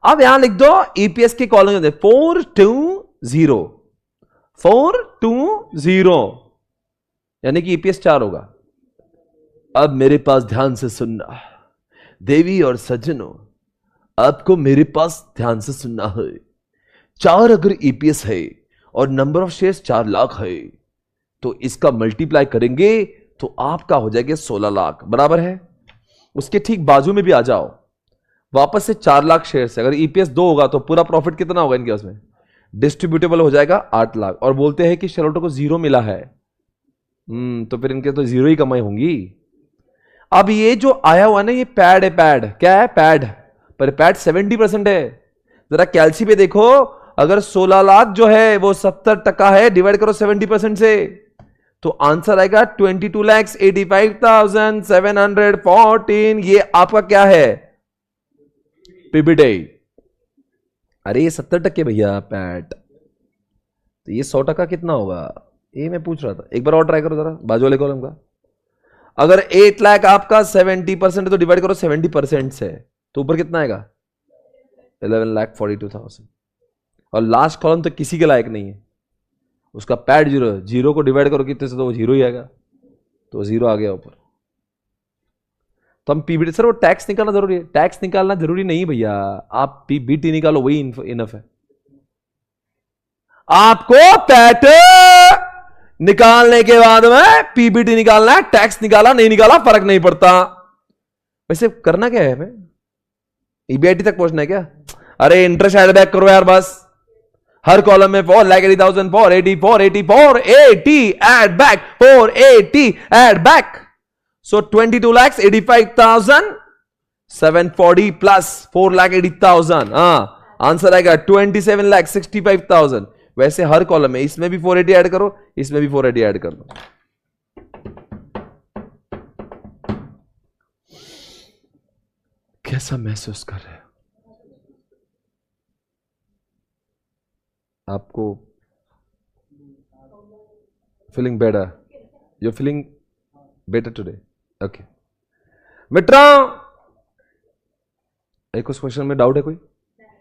अब यहां लिख दो ईपीएस के कॉलम 420, 420, यानी कि ईपीएस 4 होगा। अब मेरे पास ध्यान से सुनना देवी और सज्जनों, आपको मेरे पास ध्यान से सुनना है। 4 अगर ईपीएस है और नंबर ऑफ शेयर्स 4 लाख है, तो इसका मल्टीप्लाई करेंगे तो आपका हो जाएगा 16 लाख, बराबर है। उसके ठीक बाजू में भी आ जाओ, वापस से 4 लाख शेयर्स है, अगर ईपीएस 2 होगा तो पूरा प्रॉफिट कितना होगा इनके उसमें? डिस्ट्रीब्यूटेबल हो जाएगा 8 लाख। और बोलते हैं कि शेयरहोल्डर को 0 मिला है, तो फिर इनके तो 0 ही कमाई होंगी। अब ये जो आया हुआ ना, ये पैड है, पैड क्या है? पैड, पर पैड 70% है। जरा कैलसी पे देखो, अगर 16 लाख जो है वो 70% है, डिवाइड करो 70% से, तो आंसर आएगा 22,85,714। ये आपका क्या है? पीबीटी। अरे ये 70% भैया पैट, तो ये 100% कितना होगा? ये मैं पूछ रहा था, एक बार और ट्राई करो जरा बाजू वाले कॉलम का। अगर 8 लाख आपका 70% है, तो डिवाइड करो 70% से, तो ऊपर कितना आएगा? 11,42,000। और लास्ट कॉलम तो किसी के लायक नहीं है, उसका पैड 0 है। 0 को डिवाइड करो कितने से, तो वो 0 ही आएगा, तो 0 आ गया ऊपर। तो हम पीबीटी, सर वो टैक्स निकालना जरूरी है? टैक्स निकालना जरूरी नहीं भैया, आप पीबीटी निकालो, वही इनफ है। आपको पैट निकालने के बाद में पीबीटी निकालना है, टैक्स निकाला नहीं निकाला फर्क नहीं पड़ता। वैसे करना क्या है हमें? ईबीआईटी तक पहुंचना है क्या? अरे इंटरेस्ट ऐड बैक करो यार बस, हर कॉलम में 4,80,000, 480, 480, 480 ऐड बैक, 480 ऐड बैक। सो 22,85,740 प्लस 4,80,000, हाँ, आंसर आएगा 27,65,000। वैसे हर कॉलम में, इसमें भी 480 ऐड करो, इसमें भी 480 ऐड कर लो। कैसा महसूस कर रहे हो आपको? Feeling better? You feeling better today? Okay मित्रों, एक उस क्वेश्चन में डाउट है कोई?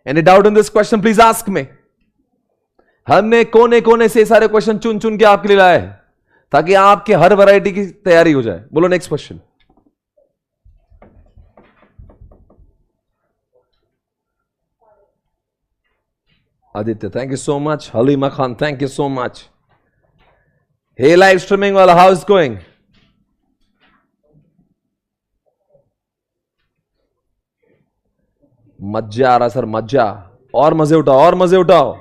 Any doubt in this question? Please ask me. हमने कोने कोने से सारे क्वेश्चन चुन चुन के आपके लिए लाए हैं, ताकि आपके हर वैरायटी की तैयारी हो जाए। बोलो next question. Aditya, thank you so much. Halima Khan, thank you so much. Hey live streaming वाला, हाउ इज गोइंग? मजा आ रहा सर, मजा, और मजे उठाओ, और मजे उठाओ।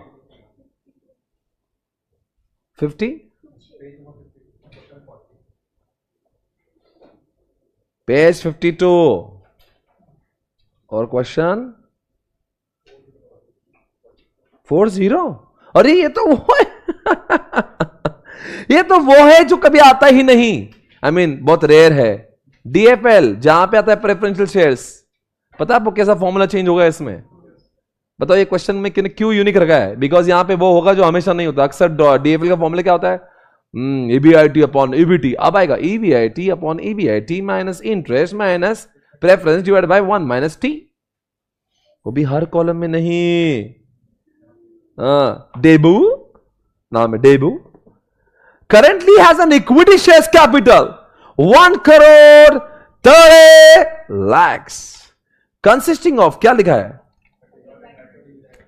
50 पेज 52। और क्वेश्चन 40। अरे ये तो वो है ये तो वो है जो कभी आता ही नहीं, I mean, बहुत रेयर है। DFL जहां पे आता है प्रेफरेंशियल शेयर्स, पता है आपको कैसा फॉर्मूला चेंज होगा इसमें? बताओ ये क्वेश्चन में क्यों यूनिक रखा है? बिकॉज यहां पे वो होगा जो हमेशा नहीं होता। अक्सर DFL का फॉर्मूला क्या होता है? EBIT upon EBT। अब आएगा EBIT upon EBIT minus interest minus preference divide by 1 minus T। वो भी हर कॉलम में नहीं। डेबू नाम है, debut currently has an equity shares capital 1 crore 30 lakhs consisting of, क्या लिखा है?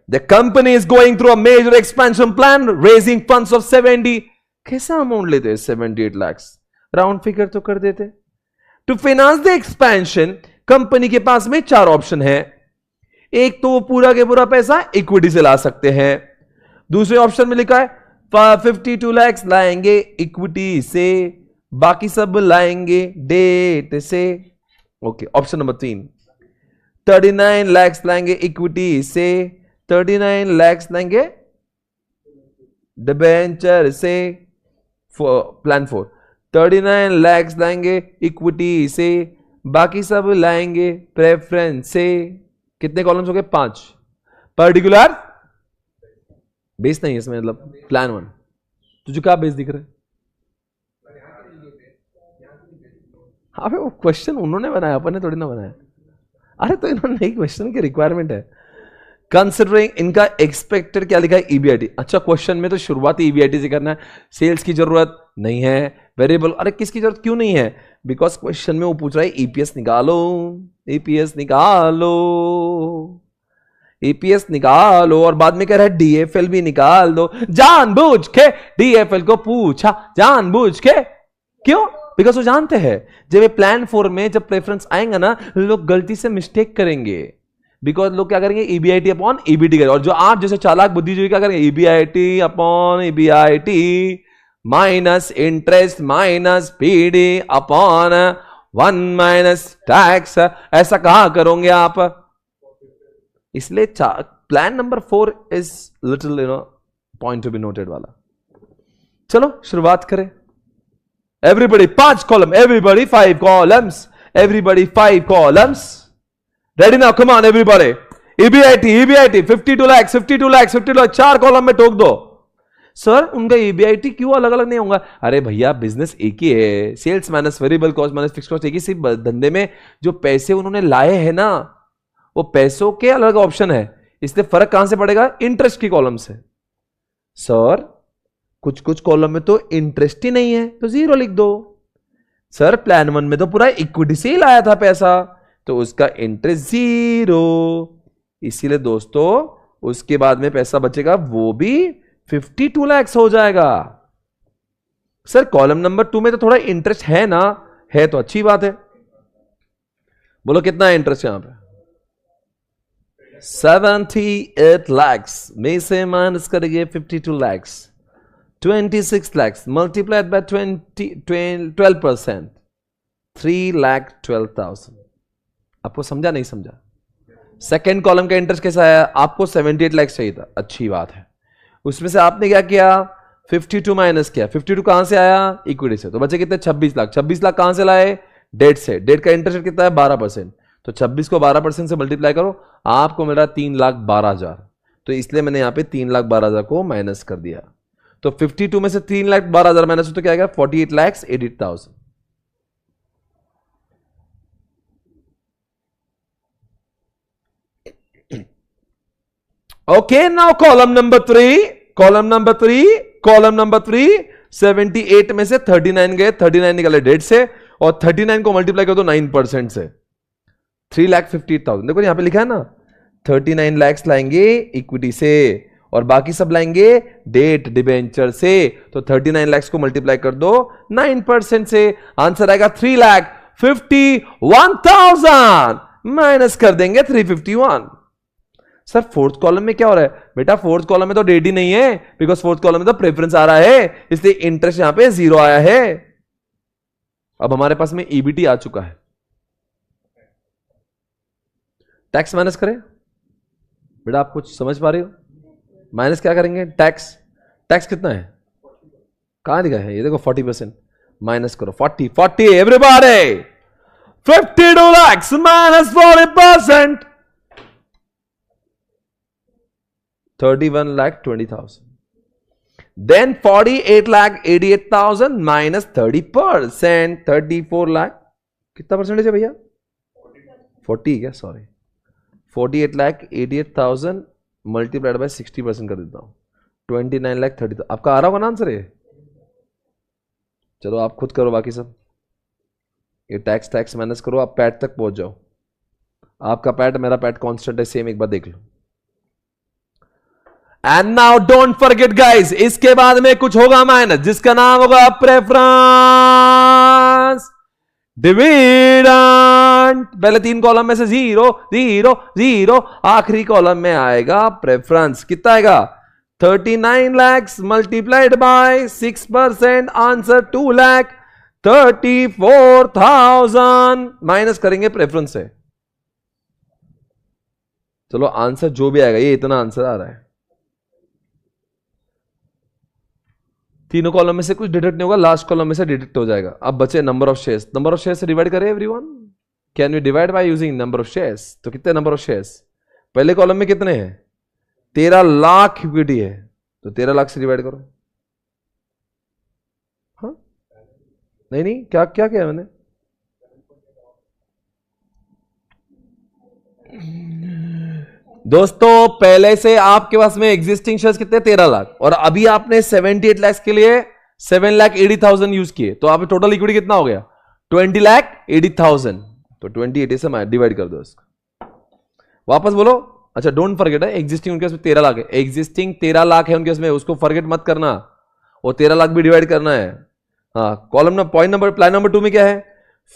The company is going through a major expansion plan raising funds of 70, कैसा अमाउंट लेते हैं? 78 lakhs, राउंड फिगर तो कर देते। To finance the expansion company के पास में 4 ऑप्शन है। एक तो वो पूरा के पूरा पैसा इक्विटी से ला सकते हैं, दूसरे ऑप्शन में लिखा है 52 lakhs लाएंगे इक्विटी से, बाकी सब लाएंगे डेट से। ओके, ऑप्शन नंबर 3 39 lakhs लाएंगे इक्विटी से, 39 lakhs लाएंगे डिबेंचर से। प्लान 4 39 lakhs लाएंगे इक्विटी से, बाकी सब लाएंगे प्रेफरेंस से। कितने कॉलम्स हो गए? 5। पर्टिकुलर बेस नहीं है इसमें, मतलब प्लान 1। तुझे क्या बेस दिख रहा है? हाँ वो क्वेश्चन उन्होंने बनाया, अपन ने थोड़ी ना बनाया। अरे तो इन्होंने एक क्वेश्चन की रिक्वायरमेंट है। कंसिडरिंग इनका एक्सपेक्टेड क्या लिखा है? EBIT। अच्छा, क्वेश्चन में तो शुरुआती EBIT से करना है, सेल्स की जरूरत नहीं है, वेरिएबल। अरे किसकी जरूरत क्यों नहीं है? बिकॉज क्वेश्चन में वो पूछ रहा है EPS निकालो, EPS निकालो, EPS निकालो, और बाद में कह रहा है DFL भी निकाल दो। जानबूझ के DFL को पूछा, जानबूझ के। क्यों? बिकॉज वो जानते हैं जब ये प्लान 4 में जब प्रेफरेंस आएगा ना, लोग गलती से मिस्टेक करेंगे। बिकॉज लोग क्या करेंगे? EBIT अपॉन EBT करेंगे। और जो आप जैसे चालाक बुद्धिजीवी क्या करेंगे? EBIT upon EBIT minus interest minus PD upon 1 minus tax. ऐसा कहां करोगे आप? इसलिए plan number 4 is little point to be noted वाला। चलो शुरुआत करें। Everybody 5 column, everybody 5 columns, everybody 5 columns. Ready now, come on everybody. EBIT 52 lakhs 52 lakhs 52 lakhs, 4 column में ठोक दो। सर उनका EBIT क्यों अलग अलग नहीं होगा? अरे भैया बिजनेस एक ही है, sales minus variable cost minus fixed cost एक ही। सिर्फ धंधे में जो पैसे उन्होंने लाए हैं ना, वो पैसों के अलग ऑप्शन है, इसलिए फर्क कहां से पड़ेगा? इंटरेस्ट की कॉलम से। सर कुछ कुछ कॉलम में तो इंटरेस्ट ही नहीं है, तो 0 लिख दो। सर प्लान 1 में तो पूरा इक्विटी से ही लाया था पैसा, तो उसका इंटरेस्ट 0। इसीलिए दोस्तों उसके बाद में पैसा बचेगा वो भी 52 lakhs हो जाएगा। सर कॉलम नंबर 2 में तो थोड़ा इंटरेस्ट है ना, है तो अच्छी बात है। बोलो कितना है इंटरेस्ट यहां पे? 78 lakhs में से माइनस करेंगे 52 lakhs, 26 lakhs मल्टीप्लाइड बाय 12%, 3,12,000। आपको समझा नहीं समझा? सेकेंड कॉलम का इंटरेस्ट कैसा है? आपको 78 lakhs चाहिए था, अच्छी बात है। उसमें से आपने क्या किया? 52 माइनस किया। 52 कहां से आया? इक्विटी से। तो बचे कितने? 26 लाख। 26 लाख कहां से लाए? डेट से। डेट का इंटरेस्ट कितना है? 12%। तो 26 को 12% से मल्टीप्लाई करो, आपको मिल रहा है 3,12,000। तो इसलिए मैंने यहां पे 3,12,000 को माइनस कर दिया। तो 52 में से 3,12,000 माइनस हो तो क्या आएगा? 48,80,000। Okay, now column number 3, 78 में से 39 गए, 39 निकाले डेट से, और 39 को मल्टीप्लाई कर दो 9% से, 3,50,000। देखो यहां पे लिखा है ना, 39 lakhs लाएंगे इक्विटी से और बाकी सब लाएंगे डेट डिबेंचर से। तो 39 lakhs को मल्टीप्लाई कर दो 9% से, आंसर आएगा 3,51,000 माइनस कर देंगे 351। सर फोर्थ कॉलम में क्या हो रहा है? बेटा फोर्थ कॉलम में तो डेट ही नहीं है, बिकॉज फोर्थ कॉलम में तो प्रेफरेंस आ रहा है, इसलिए इंटरेस्ट यहां पे 0 आया है। अब हमारे पास में EBT आ चुका है। टैक्स माइनस करें बेटा, आप कुछ समझ पा रहे हो? माइनस क्या करेंगे? टैक्स। टैक्स कितना है? कहां लिखा है? ये देखो 40%। माइनस करो 40 everybody. 52 lakhs minus 40%, 31,20,000. Then 48,88,000 minus 30%, 34 lakh. कितना परसेंटेज है भैया? 40 क्या? सॉरी, 48,88,000 मल्टीप्लाइड बाय 60% कर देता हूं, 29,30,000। आपका आ रहा होगा ना आंसर ये? चलो आप खुद करो बाकी सब। ये टैक्स माइनस करो, आप पैट तक पहुंच जाओ। आपका पैट मेरा पैट कांस्टेंट है सेम, एक बार देख लो। And now don't forget guys, इसके बाद में कुछ होगा माइनस, जिसका नाम होगा प्रेफरेंस डिविडेंड। पहले 3 कॉलम में से 0 0 0, आखिरी कॉलम में आएगा प्रेफरेंस। कितना आएगा? 39 lakhs multiplied by 6%, answer 2,34,000 minus करेंगे प्रेफरेंस से। चलो आंसर जो भी आएगा, ये इतना आंसर आ रहा है। तीनों कॉलम में से कुछ डिडक्ट नहीं होगा, लास्ट कॉलम में से डिडक्ट हो जाएगा। अब बचे number of shares. Number of shares से डिवाइड करें everyone. Can we divide by using number of shares? तो कितने नंबर ऑफ शेयर्स? पहले कॉलम में कितने हैं? 13 लाख इक्विटी है, तो 13 लाख से डिवाइड करो। हाँ नहीं, क्या क्या किया मैंने? दोस्तों पहले से आपके पास में एग्जिस्टिंग शेयर्स कितने? 13 लाख, और अभी आपने 78 लाख के लिए 7,80,000 यूज किए, तो आप टोटल इक्विटी कितना हो गया? 20,80,000। तो 28 से डिवाइड कर दो इसको। वापस बोलो। अच्छा डोंट फॉरगेट है, एग्जिस्टिंग उनके पास 13 लाख है, एग्जिस्टिंग 13 लाख है उनके पास में, उसको फॉरगेट मत करना, वो 13 लाख भी डिवाइड करना है। हाँ, column number, point number, plan number 2 में क्या है?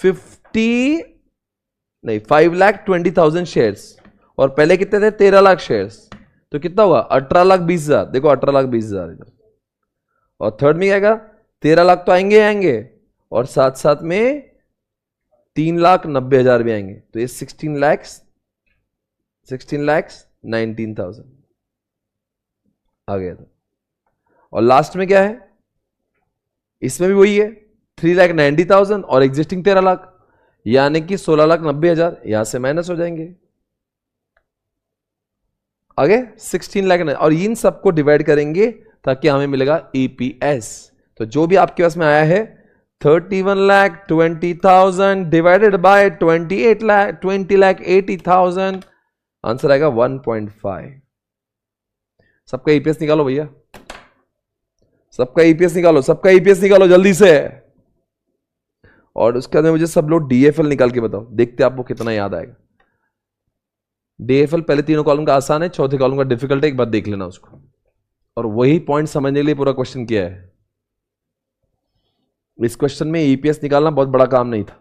5,20,000 शेयर्स, और पहले कितने थे? 13 लाख शेयर्स, तो कितना हुआ? 18,20,000। देखो 18,20,000 इधर। और थर्ड में क्या आएगा? 13 लाख तो आएंगे, और साथ साथ में 3,90,000 भी आएंगे, तो ये 16,19,000 आ गया था। और लास्ट में क्या है? इसमें भी वही है, 3,90,000 और एग्जिस्टिंग 13 लाख, यानी कि 16,90,000 यहां से माइनस हो जाएंगे। आगे 16 लाख, और इन सबको डिवाइड करेंगे ताकि हमें मिलेगा ईपीएस। तो जो भी आपके पास में आया है 31,20,000 डिवाइडेड बाय 20,80,000, आंसर आएगा 1.5। सबका ईपीएस निकालो भैया, सबका ईपीएस निकालो, सबका ईपीएस निकालो जल्दी से। और उसके बाद मुझे सब लोग डीएफएल निकाल के बताओ, देखते आपको कितना याद आएगा। डीएफएल पहले तीनों कॉलम का आसान है, चौथे कॉलम का डिफिकल्ट है, एक बार देख लेना उसको। और वही पॉइंट समझने के लिए पूरा क्वेश्चन किया है। इस क्वेश्चन में ईपीएस निकालना बहुत बड़ा काम नहीं था।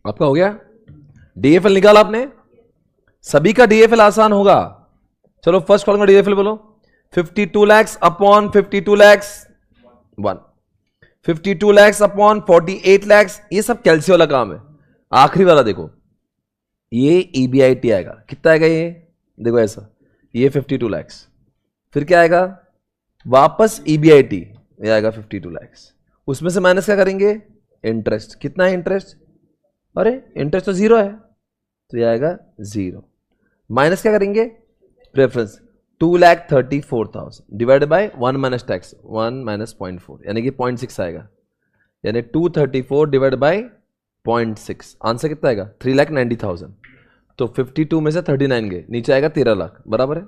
आपका हो गया? डीएफएल निकाला आपने? सभी का डीएफएल आसान होगा। चलो फर्स्ट कॉलम का डीएफएल बोलो। 52 lakhs upon 52 lakhs 1, 52 lakhs upon 48 lakhs, ये सब कैलसी वाला काम है। आखिरी वाला देखो, ये ईबीआईटी आएगा, कितना आएगा ये? देखो ऐसा, ये 52 lakhs, फिर क्या आएगा? वापस ईबीआईटी, ये आएगा 52 lakhs, उसमें से माइनस क्या करेंगे? इंटरेस्ट कितना है इंटरेस्ट, अरे इंटरेस्ट तो 0 है तो ये आएगा 0, माइनस क्या करेंगे preference 2,34,000 divided by 1 minus tax 1 minus 0.4 यानी कि 0.6 आएगा, यानी 234 डिवाइड बाय 0.6 आंसर कितना आएगा 3,90,000। तो 52 में से 39 गए, नीचे आएगा 13 लाख, बराबर है।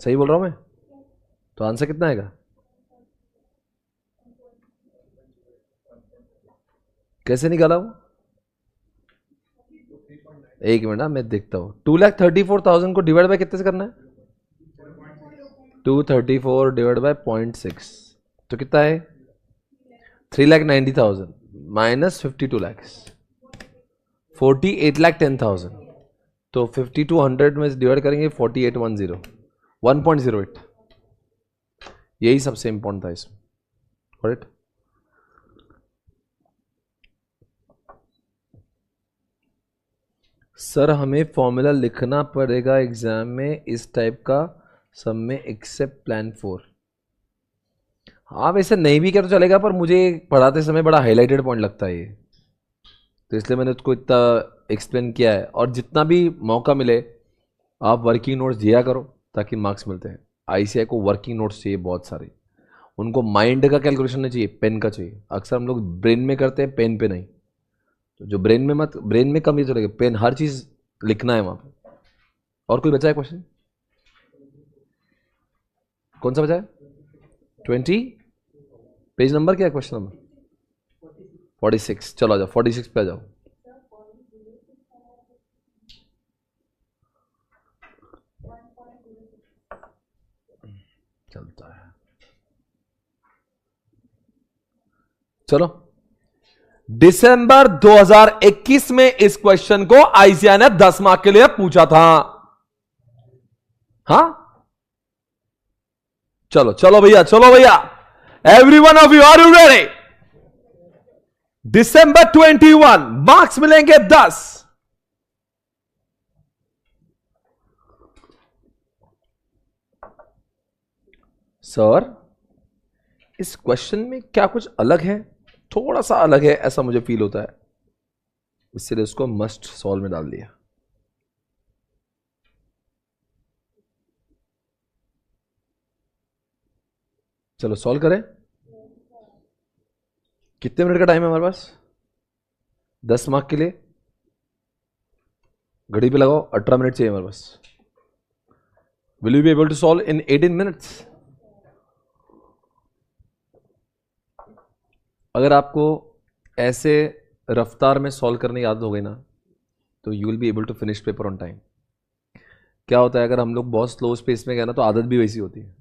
सही बोल रहा हूं मैं? तो आंसर कितना आएगा, कैसे निकाला वो, एक मिनट मैं देखता हूं। 2,34,000 को डिवाइड बाय कितने से करना है, 234 डिवाइड बाय 0.6 तो कितना है 3,90,000 माइनस 52 lakhs 48,10,000। तो 5200 में डिवाइड करेंगे 4810 1.08, यही सबसे इंपॉर्टेंट था इसमें, करेक्ट। सर हमें फॉर्मूला लिखना पड़ेगा एग्जाम में इस टाइप का सब में एक्सेप्ट प्लान 4। हाँ वैसे नहीं भी क्या तो चलेगा, पर मुझे पढ़ाते समय बड़ा हाईलाइटेड पॉइंट लगता है ये, तो इसलिए मैंने उसको इतना एक्सप्लेन किया है। और जितना भी मौका मिले आप वर्किंग नोट्स दिया करो ताकि मार्क्स मिलते हैं। आईसीआई को वर्किंग नोट्स चाहिए बहुत सारे, उनको माइंड का कैलकुलेशन नहीं चाहिए, पेन का चाहिए। अक्सर हम लोग ब्रेन में करते हैं, पेन पे नहीं। तो जो ब्रेन में कम ही चलेगा, पेन हर चीज़ लिखना है वहाँ पे। और कोई बचा है क्वेश्चन, कौन सा बचा है 20 पेज नंबर क्या है, क्वेश्चन नंबर 46। चलो आ जाओ 46 पे आ जाओ। चलता है, चलो। दिसंबर 2021 में इस क्वेश्चन को आईसीआई ने 10 मार्क के लिए पूछा था। हाँ चलो चलो भैया, चलो भैया, every one of you are you ready? दिसंबर 21 मार्क्स मिलेंगे 10। सर इस क्वेश्चन में क्या कुछ अलग है, थोड़ा सा अलग है ऐसा मुझे फील होता है, इसलिए उसको मस्ट सॉल्व में डाल दिया। चलो सॉल्व करें। कितने मिनट का टाइम है हमारे पास 10 मार्क के लिए? घड़ी पे लगाओ, 18 मिनट चाहिए हमारे पास। Will you be able to solve in 18 minutes? अगर आपको ऐसे रफ्तार में सॉल्व करने की आदत हो गई ना, तो you will be able to finish paper on time. क्या होता है अगर हम लोग बहुत स्लो स्पेस में गए ना, तो आदत भी वैसी होती है।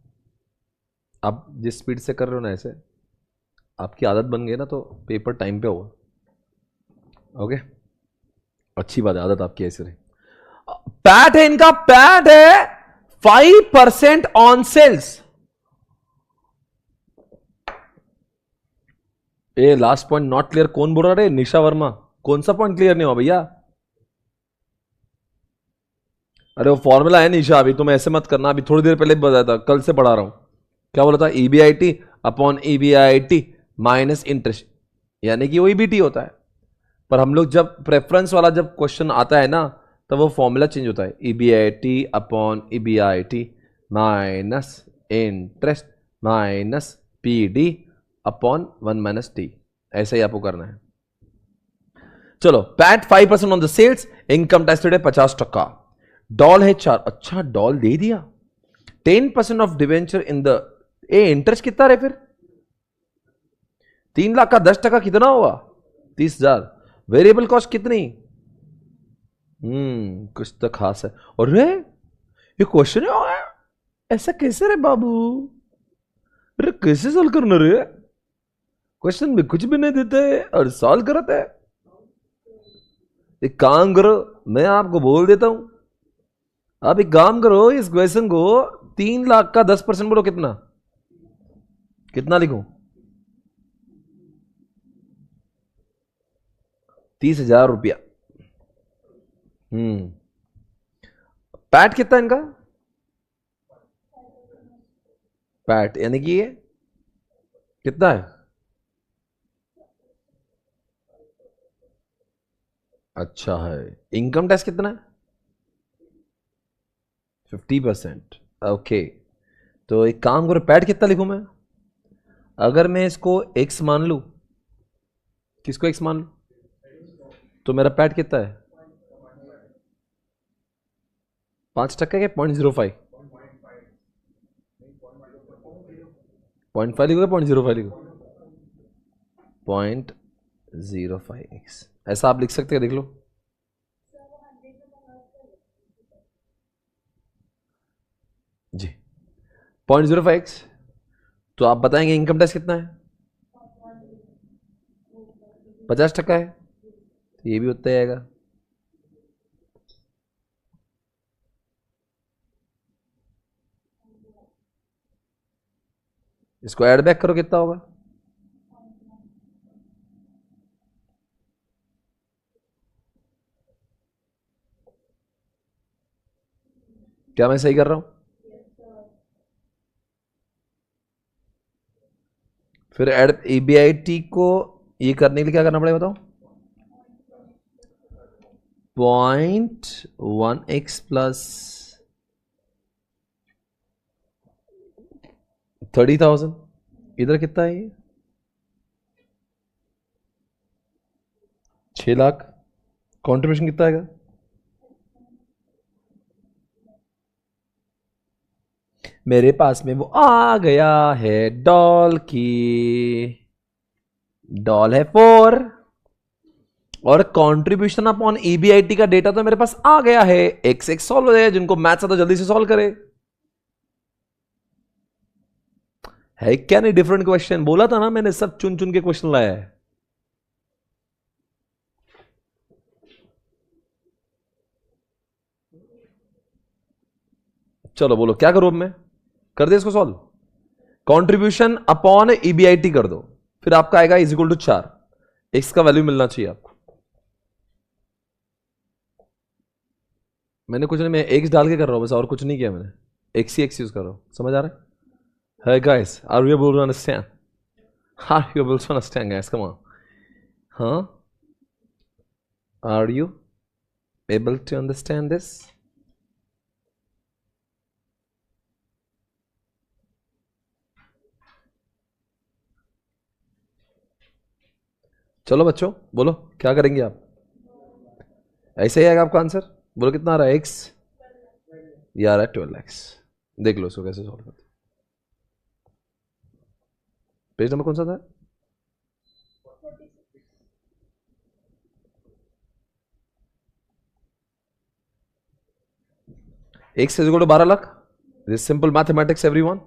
आप जिस स्पीड से कर रहे हो ना, ऐसे आपकी आदत बन गई ना, तो पेपर टाइम पे होगा। ओके, अच्छी बात है, आदत आपकी ऐसे रही। पैट है इनका, पैट है 5% on sales. A last point not clear कौन बोल रहा है? निशा वर्मा। कौन सा पॉइंट क्लियर नहीं हुआ भैया? अरे वो फॉर्मूला है निशा, अभी तुम ऐसे मत करना, अभी थोड़ी देर पहले बताया था, कल से पढ़ा रहा हूं। क्या बोला था? EBIT upon EBIT minus interest, यानी कि वो ईबीटी होता है। पर हम लोग जब प्रेफरेंस वाला जब क्वेश्चन आता है ना, तब वो फॉर्मूला चेंज होता है, EBIT upon EBIT minus interest minus PD upon 1 minus T. ऐसा ही आपको करना है। चलो, PAT 5% on the sales, income tax rate है 50%, डॉल है 4। अच्छा डॉल दे दिया। 10% of debenture in the interest कितना रहे फिर? 3 लाख का 10% कितना हुआ? 30,000। वेरिएबल कॉस्ट कितनी? कुछ तो खास है। और रे ये क्वेश्चन है ऐसा कैसे रे बाबू? अरे कैसे सॉल्व करना रे? क्वेश्चन में कुछ भी नहीं देते और सॉल्व करते हैं। एक काम करो, मैं आपको बोल देता हूं, आप एक काम करो, इस क्वेश्चन को 3 लाख का 10% बोलो, कितना कितना लिखूं? 30,000 रुपया। पैट कितना इनका? पैट यानी कि ये कितना है? अच्छा है। इनकम टैक्स कितना है? 50%। ओके, तो एक काम करो, पैट कितना लिखूं मैं? अगर मैं इसको एक्स मान लूं, किसको एक्स मान लूं, तो मेरा पैट कितना है? 5% क्या? 0.05? 0.5 लिखो, 0.05 लिखो? 0.05x, ऐसा आप लिख सकते हैं, देख लो। जी 0.05x। तो आप बताएंगे इनकम टैक्स कितना है? 50% है, तो ये भी उतना ही आएगा। इसको ऐड बैक करो, कितना होगा? क्या मैं सही कर रहा हूं? फिर ऐड ईबीआईटी को ये करने के लिए क्या करना पड़ेगा बताओ? 0.1x प्लस 30,000, इधर कितना है ये? 6 लाख। कंट्रीब्यूशन कितना आएगा? मेरे पास में वो आ गया है डॉल की, डॉल है 4, और कंट्रीब्यूशन अपॉन ईबीआईटी का डेटा तो मेरे पास आ गया है। एक्स एक्स सॉल्व हो जाएगा, जिनको मैथ्स आता जल्दी से सॉल्व करे। है क्या नहीं डिफरेंट क्वेश्चन? बोला था ना मैंने, सब चुन चुन के क्वेश्चन लाया है। चलो बोलो क्या करूं अब मैं? कर दे इसको सॉल्व। कंट्रीब्यूशन अपॉन ईबीआईटी कर दो, फिर आपका आएगा इज इक्वल टू 4। एक्स का वैल्यू मिलना चाहिए आपको। मैंने कुछ नहीं, मैं एक्स डाल के कर रहा हूं बस, और कुछ नहीं किया मैंने। एक्स ही एक्स यूज कर रहा हूं, समझ आ रहा है guys? Are you able to understand? Are you able to understand guys? Come on, हाँ, are you able to understand this? चलो बच्चों बोलो क्या करेंगे आप? ऐसे ही आएगा आपका आंसर। बोलो कितना आ रहा है? एक्स, ये आ रहा है 12x। देख लो इसको कैसे सॉल्व करते। पेज नंबर कौन सा था? X is equal to 12 lakh. This simple mathematics everyone.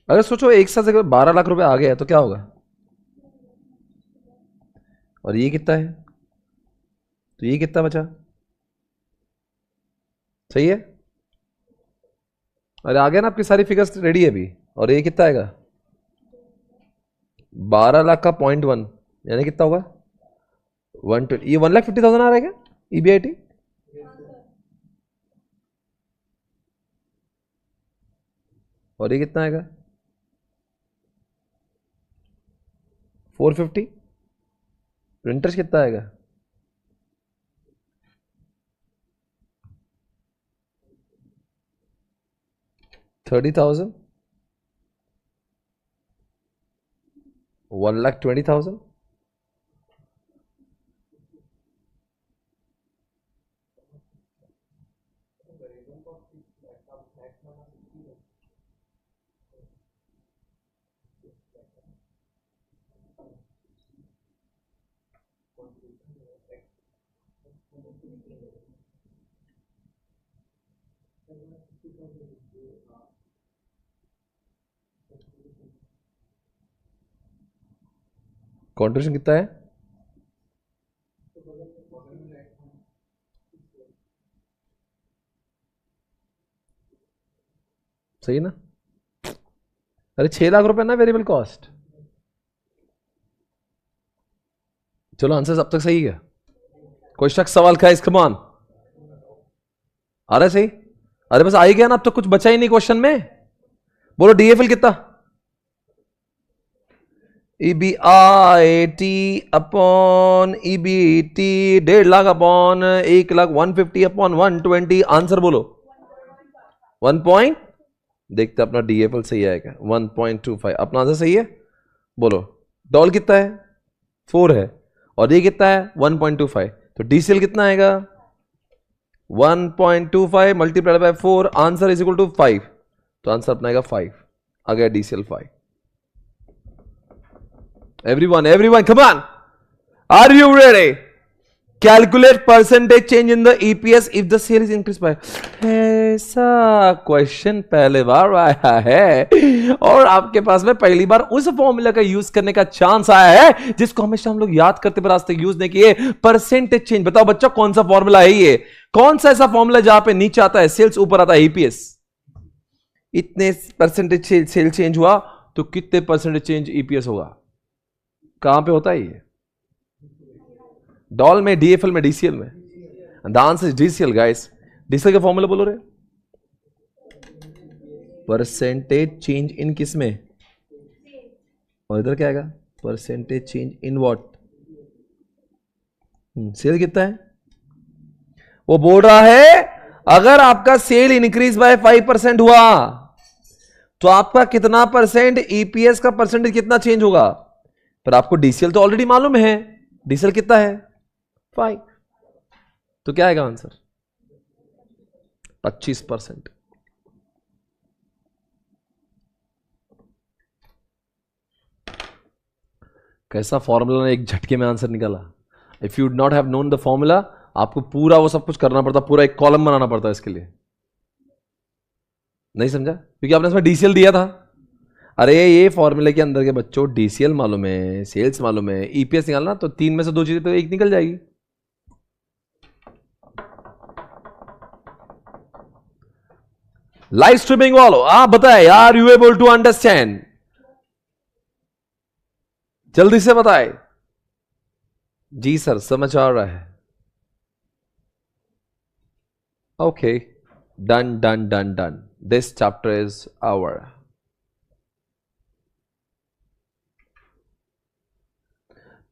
अगर सोचो एक साथ अगर 12 लाख रुपए आ गया तो क्या होगा? और ये कितना है? तो ये कितना बचा? सही है? अरे आ गया ना, आपकी सारी फिगर्स रेडी है अभी। और ये कितना आएगा? 12 लाख का 0.1 यानी कितना होगा? 120। ये 1,50,000 आ रहा है क्या ईबीआईटी? और ये कितना आएगा? 450। प्रिंटर्स कितना आएगा? 30,000। 1,20,000। कॉन्ट्रीब्यूशन कितना है? सही ना? अरे 6 लाख रुपए ना वेरिएबल कॉस्ट। चलो आंसर अब तक सही है? कोई शक सवाल का? इस कमान आ रहा है सही? अरे बस आ ही गया ना, अब तो कुछ बचा ही नहीं क्वेश्चन में। बोलो डीएफएल कितना? EBIT upon EBT 1.5 lakh upon 1,150,000 upon 120। Answer बोलो 1 पॉइंट, देखते अपना डीएफएल सही आएगा 1.25। अपना आंसर सही है, बोलो डॉल कितना है? 4 है, और ये कितना है? 1.25। तो डीसीएल कितना आएगा? 1.25 multiplied by 4, answer is equal to 5। तो आंसर अपना आएगा 5, आ गया DCL 5। everyone come on, are you ready? Calculate percentage change in the EPS if the sale is increased by। ऐसा क्वेश्चन पहले बार आया है और आपके पास में पहली बार उस फॉर्मूला का यूज करने का चांस आया है जिसको हमेशा हम लोग याद करते पर आज तक यूज नहीं किए। Percentage change. बताओ बच्चों कौन सा फॉर्मूला है ये? कौन सा ऐसा फॉर्मूला जहां पे नीचे आता है सेल्स, ऊपर आता है ईपीएस? इतने परसेंटेज सेल चेंज हुआ तो कितने परसेंटेज चेंज ईपीएस होगा? कहां पे होता है ये? डॉल में, डीएफएल में, डीसीएल में? The answer is DCL guys. DCL का फॉर्मूला बोलो रे। परसेंटेज चेंज इन किस में? और इधर क्या आएगा? Percentage change in what? Sale कितना है? वो बोल रहा है अगर आपका सेल इंक्रीज बाय 5% हुआ तो आपका कितना परसेंट ईपीएस का परसेंटेज कितना चेंज होगा? पर आपको डीसीएल तो ऑलरेडी मालूम है, डीसीएल कितना है? 5। तो क्या आएगा आंसर? 25%। कैसा फॉर्मूला ने एक झटके में आंसर निकाला। If you do not have known the formula, आपको पूरा वो सब कुछ करना पड़ता, पूरा एक कॉलम बनाना पड़ता इसके लिए। नहीं समझा? क्योंकि आपने इसमें डीसीएल दिया था। अरे ये फॉर्मूले के अंदर के बच्चों डीसीएल मालूम है, सेल्स मालूम है, ईपीएस निकालना तो 3 में से 2 चीजें तो एक निकल जाएगी। लाइव स्ट्रीमिंग वालों आप बताएं, are you able to understand? जल्दी से बताएं। जी सर समझ आ रहा है। Okay, done done done done. This chapter is over.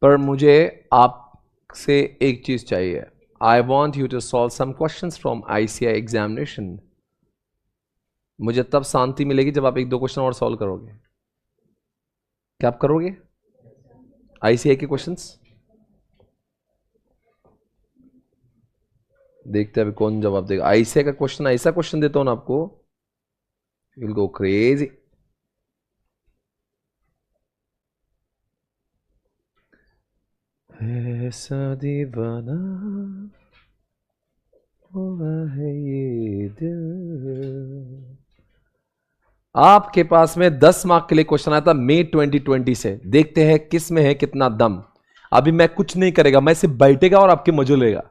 पर मुझे आपसे एक चीज चाहिए। I want you to solve some questions from ICI examination. मुझे तब शांति मिलेगी जब आप 1-2 क्वेश्चन और सॉल्व करोगे। क्या आप करोगे आईसीआई के क्वेश्चंस? देखते हैं अभी कौन जवाब देगा। आईसीआई का क्वेश्चन, ऐसा क्वेश्चन देता हूं ना आपको, यू विल गो क्रेजी। ऐसा दीवाना हुआ है ये दिल। आपके पास में 10 मार्क के लिए क्वेश्चन आया था मई 2020 से। देखते हैं किस में है कितना दम। अभी मैं कुछ नहीं करेगा, मैं सिर्फ बैठेगा और आपके मजे लेगा।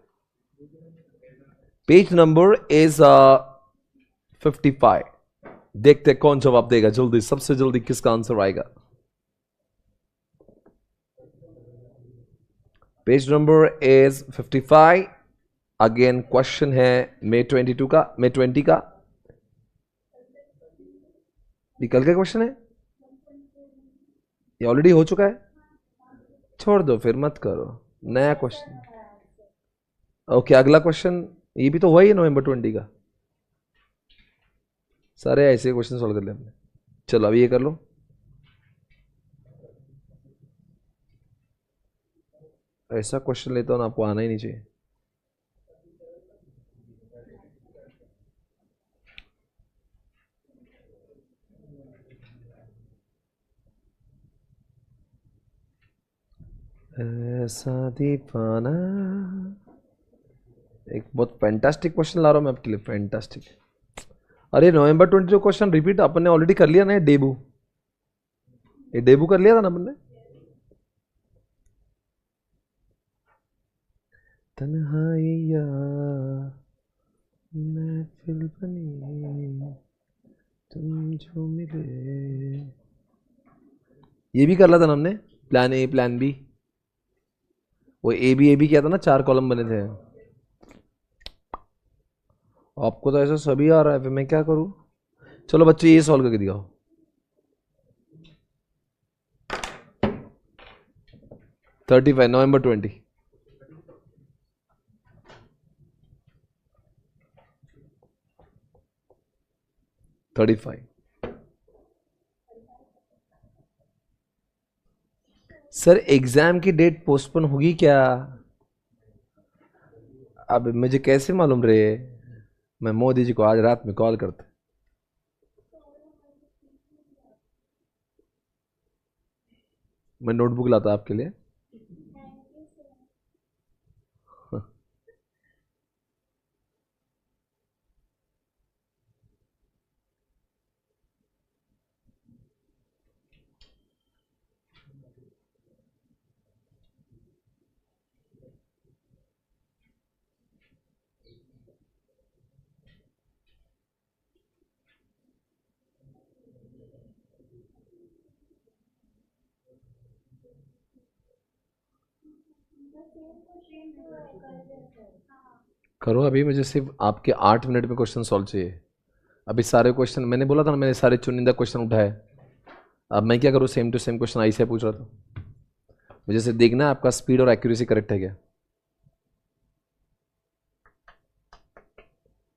Page number is 55। देखते हैं कौन जवाब देगा जल्दी, सबसे जल्दी किसका आंसर आएगा। Page number is 55। Again question है मई 20 का। ये कल का क्वेश्चन है, ये ऑलरेडी हो चुका है। छोड़ दो फिर, मत करो, नया क्वेश्चन। ओके अगला क्वेश्चन, ये भी तो हुआ ही है नवंबर 20 का। सारे ऐसे क्वेश्चन सॉल्व कर ले हमने। चलो अभी ये कर लो। ऐसा क्वेश्चन लेता हूं ना, आपको आना ही नहीं चाहिए। ऐसा दीवाना। एक बहुत फैंटास्टिक क्वेश्चन ला रहा हूं मैं आपके लिए, फैंटास्टिक। अरे नवंबर 22 क्वेश्चन रिपीट अपन ने ऑलरेडी कर लिया ना, डेबू। ये डेबू कर लिया था ना अपन ने। तन्हाइया महफिल बनी तुम जो मिले, ये भी कर लिया था ना हमने। प्लान ए प्लान बी, वो ए बी किया था ना, 4 कॉलम बने थे। आपको तो ऐसा सभी आ रहा है, फिर मैं क्या करूं? चलो बच्चे ये सॉल्व करके दिखाओ। 35 नवंबर 20। 35। सर एग्जाम की डेट पोस्टपोन होगी क्या? अब मुझे कैसे मालूम रहे? मैं मोदी जी को आज रात में कॉल करता। मैं नोटबुक लाता आपके लिए। करो अभी, मुझे सिर्फ आपके 8 मिनट में क्वेश्चन सॉल्व चाहिए। अभी सारे क्वेश्चन मैंने बोला था ना, मैंने सारे चुनिंदा क्वेश्चन उठाए। अब मैं क्या करूँ? सेम टू सेम क्वेश्चन आई से पूछ रहा था। मुझे सिर्फ देखना है आपका स्पीड और एक्यूरेसी करेक्ट है क्या।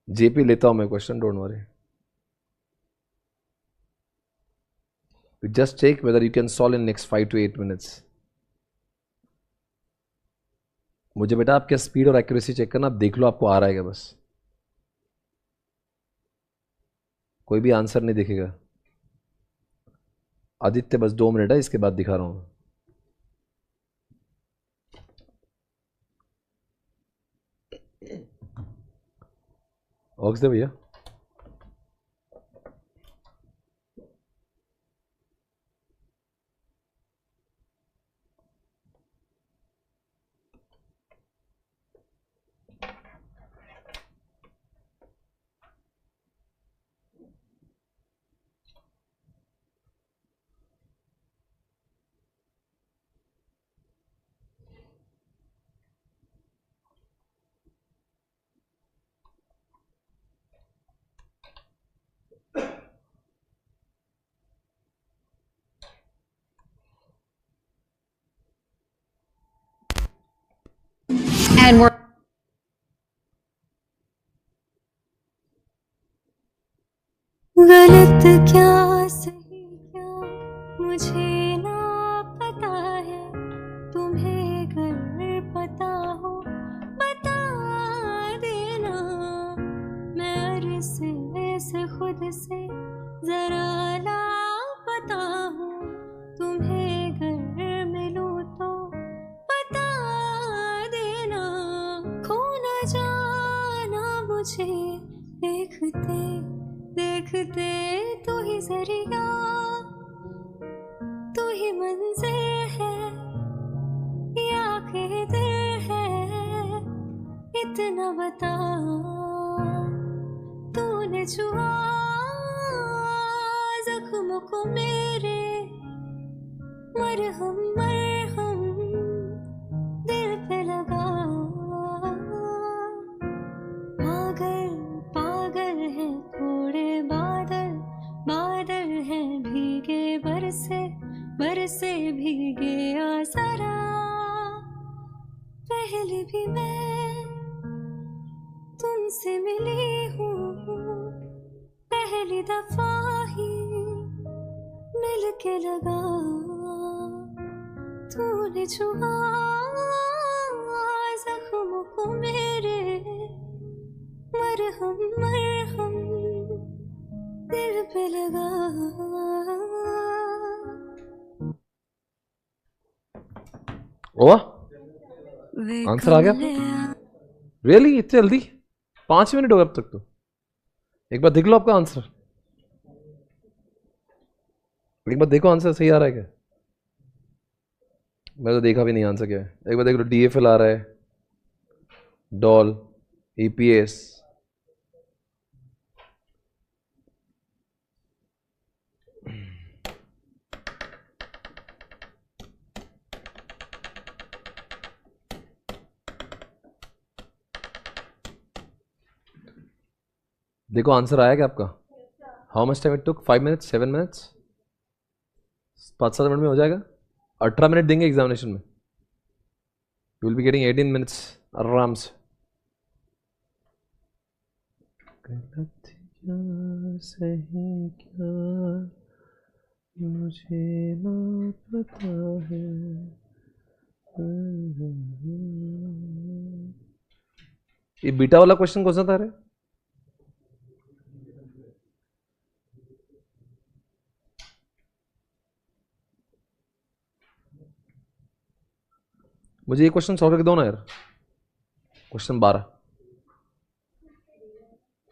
जेपी लेता हूँ मैं question, don't worry. Just check whether you can solve in next 5 to 8 minutes। मुझे बेटा आपके स्पीड और एक्यूरेसी चेक करना, आप देख लो आपको आ रहा है क्या बस। कोई भी आंसर नहीं दिखेगा। आदित्य बस 2 मिनट है, इसके बाद दिखा रहा हूँ। ऑक्स दे भैया। And we're गलत क्या सही क्या मुझे ना पता है, तुम्हें अगर पता हो बता देना। मैं अरसे से खुद से जरा लापता हूँ, तुम्हें अगर मिलूँ तो बता देना। खो न जाना मुझे देखते देखते, तू ही जरिया तू ही मंजिल है या के दिल है। इतना बता, तूने छुआ जख्मों को मेरे, मरहम मरहम दिल पे लगा। पागल पागल है थोड़े बादल, बादल है भीगे बरसे, बरसे भीगे आसरा। पहले भी मैं तुमसे मिली हूँ, पहली दफा ही मिल के लगा। तूने छुआ जख्मों को मेरे, मरहम मरहम दिल पे लगा। ओह आंसर आ गया आपका? रियली इतने जल्दी? 5 मिनट हो गए अब तक तो। एक बार देख लो आपका आंसर, एक बार देखो आंसर सही आ रहा है क्या। मैं तो देखा भी नहीं आंसर क्या है। एक बार देख लो, डीएफएल आ रहा है, डॉल, ईपीएस। देखो आंसर आया क्या आपका? How much time it took? 5 minutes, 7 minutes, 5-7 minute में हो जाएगा. 18 मिनट देंगे एग्जामिनेशन में. You will be getting 18 minutes आराम से. सही क्या मुझे ना पता है. ये बीटा वाला क्वेश्चन कौन सा था रे? मुझे ये क्वेश्चन सॉल्व करके दो ना यार. Question 12,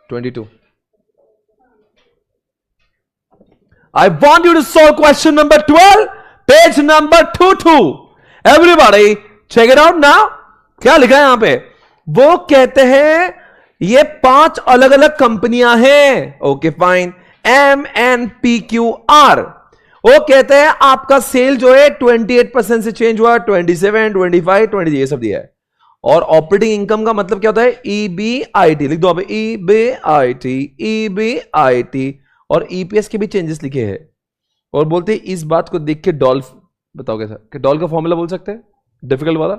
22. I want you to solve question number 12, page number 22. Everybody, check it out now. क्या लिखा है यहां पे? वो कहते हैं ये 5 अलग अलग कंपनियां हैं. Okay fine. MNPQR. वो कहते हैं आपका सेल जो है 28% से चेंज हुआ, 27, 25, 20 ये सब दिया है. और ऑपरेटिंग इनकम का मतलब क्या होता है? EBIT. लिख दो आप EBIT, EBIT. और ईपीएस के भी चेंजेस लिखे हैं. और बोलते हैं इस बात को देख के डॉल, बताओ कैसा कि डॉल का फॉर्मूला बोल सकते हैं डिफिकल्ट वाला.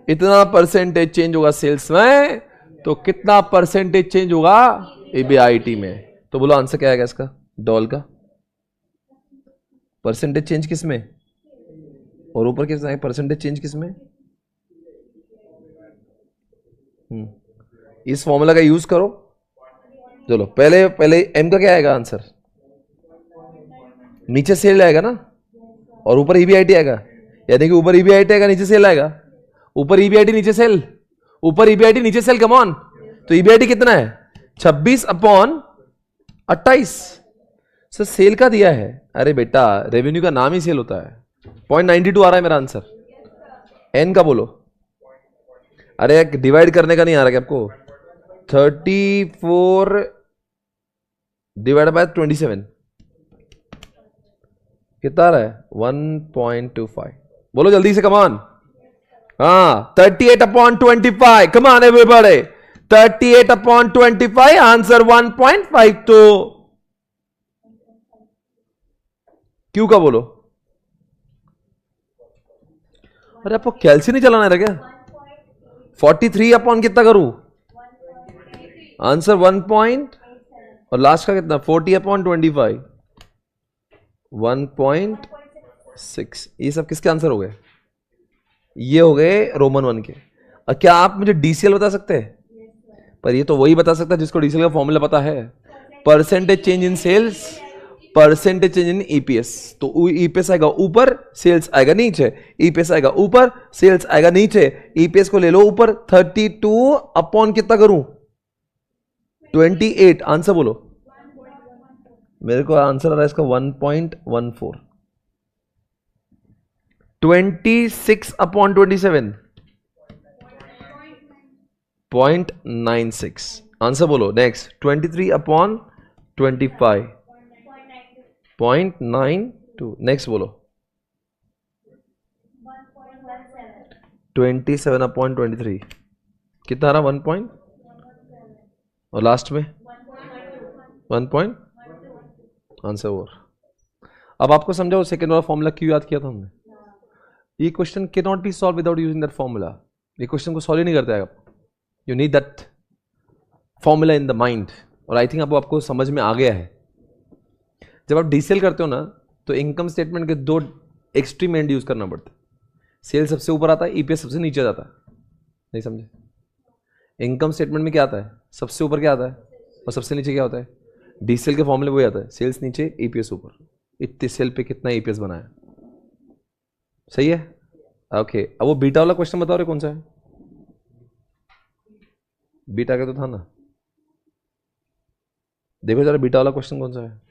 इतना परसेंटेज चेंज होगा सेल्स में, तो कितना परसेंटेज चेंज होगा ईबीआईटी में? तो बोलो आंसर क्या आएगा इसका? डॉल का परसेंटेज चेंज किस में, और ऊपर किस में परसेंटेज चेंज किस में? इस फॉर्मूला का यूज करो. चलो पहले एम का क्या आएगा आंसर? नीचे सेल आएगा ना, और ऊपर ईबीआईटी आएगा. यानी कि ऊपर ईबीआईटी आएगा, नीचे सेल आएगा. ऊपर ईबीआईटी नीचे सेल, ऊपर ईबीआईटी नीचे सेल. Come on. तो ईबीआईटी कितना है? 26/28. सर सेल का दिया है. अरे बेटा रेवेन्यू का नाम ही सेल होता है. 0.92 आ रहा है मेरा आंसर. एन का बोलो. अरे डिवाइड करने का नहीं आ रहा क्या आपको? 34 डिवाइड बाय 27 कितना आ रहा है? 1.25. बोलो जल्दी से. कमान. हाँ 38/25. कमान एवरीबॉडी. 38/25 आंसर 1.52. क्यों का बोलो? अरे आपको कैलसी नहीं चलाना है क्या? 43 अपॉन कितना करूं? आंसर 1 पॉइंट और लास्ट का कितना? 40/25 1.6. ये सब किसके आंसर हो गए? ये हो गए रोमन 1 के. और क्या आप मुझे डीसीएल बता सकते हैं? पर ये तो वही बता सकता है जिसको डीसीएल का फॉर्मूला पता है. Percentage change in sales, percentage change in EPS. तो ईपीएस आएगा ऊपर, सेल्स आएगा नीचे. ईपीएस आएगा ऊपर, सेल्स आएगा नीचे. ईपीएस को ले लो ऊपर. 32 अपॉन कितना करूं? 28. आंसर बोलो. मेरे को आंसर आ रहा है इसका 1.14. 26/27 0.96. आंसर बोलो. नेक्स्ट 23/25 0.92. नेक्स्ट बोलो. 27/23 कितना आ रहा? 1 पॉइंट. और लास्ट में 1 पॉइंट. Answer over. अब आपको समझाओ सेकेंड वाला फॉर्मूला क्यों याद किया था हमने? ये question can not be solve without using that formula. ये क्वेश्चन को सॉल्व ही नहीं करते आप. You need that formula in the mind. और आई थिंक आपको समझ में आ गया है. जब आप डीसेल करते हो ना, तो इनकम स्टेटमेंट के 2 एक्सट्रीम एंड यूज करना पड़ता है. सेल सबसे ऊपर आता है, ईपीएस सबसे नीचे जाता है. नहीं समझे? इनकम स्टेटमेंट में क्या आता है? सबसे ऊपर क्या आता है और सबसे नीचे क्या होता है? डीसीएल के फॉर्मूले वही आता है. सेल्स नीचे, ईपीएस ऊपर. इतने सेल पे कितना ईपीएस बनाया. सही है? ओके. अब वो बीटा वाला क्वेश्चन बताओ रे कौन सा है? बीटा का तो था ना. देखो जरा बीटा वाला क्वेश्चन कौन सा है?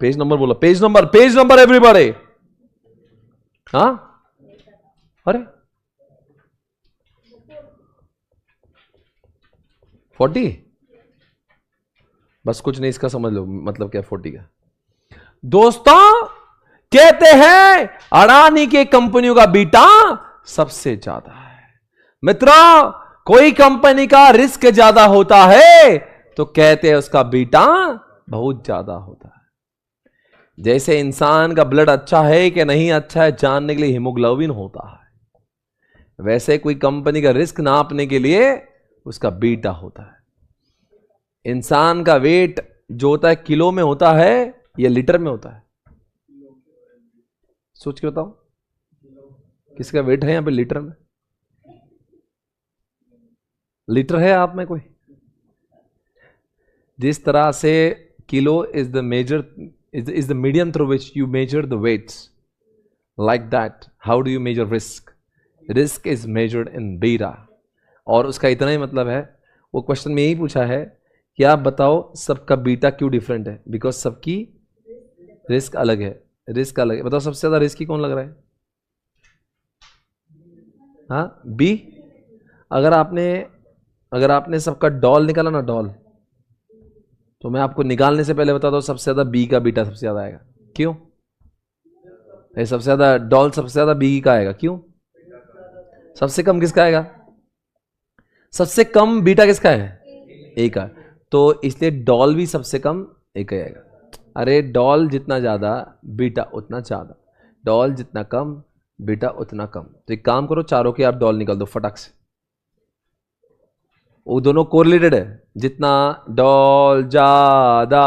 पेज नंबर बोलो. Page number everybody. हाँ अरे 40. बस कुछ नहीं, इसका समझ लो मतलब क्या 40 का. दोस्तों कहते हैं अडानी के कंपनियों का बीटा सबसे ज्यादा है। मित्रों, कोई कंपनी का रिस्क ज्यादा होता है तो कहते हैं उसका बीटा बहुत ज्यादा होता है। जैसे इंसान का ब्लड अच्छा है कि नहीं अच्छा है जानने के लिए हीमोग्लोबिन होता है, वैसे कोई कंपनी का रिस्क नापने के लिए उसका बीटा होता है। इंसान का वेट जो होता है किलो में होता है या लीटर में होता है? सोच के बताओ, किसका वेट है यहां पे लीटर में? लीटर है आप में कोई? जिस तरह से kilo is the measure is the medium through which you measure the weights, like that how do you measure risk is measured in beta। और उसका इतना ही मतलब है, वो क्वेश्चन में यही पूछा है कि आप बताओ सबका बीटा क्यों डिफरेंट है, बिकॉज सबकी रिस्क अलग है, रिस्क अलग है। बताओ सबसे ज्यादा रिस्की कौन लग रहा है? हाँ, बी। अगर आपने सबका डॉल निकाला ना, डॉल, तो मैं आपको निकालने से पहले बता दो सबसे ज्यादा बी का बीटा सबसे ज्यादा आएगा। क्यों? सबसे ज्यादा डॉल सबसे ज्यादा बी का आएगा, क्यों? सबसे कम किसका आएगा? सबसे कम बीटा किसका है? ए का। तो इसलिए डॉल भी सबसे कम ए का आएगा। अरे डॉल जितना ज्यादा बीटा उतना ज्यादा, डॉल जितना कम बीटा उतना कम। तो एक काम करो, चारों के आप डॉल निकाल दो फटाक से, वो दोनों कोरिलेटेड है। जितना डॉल ज्यादा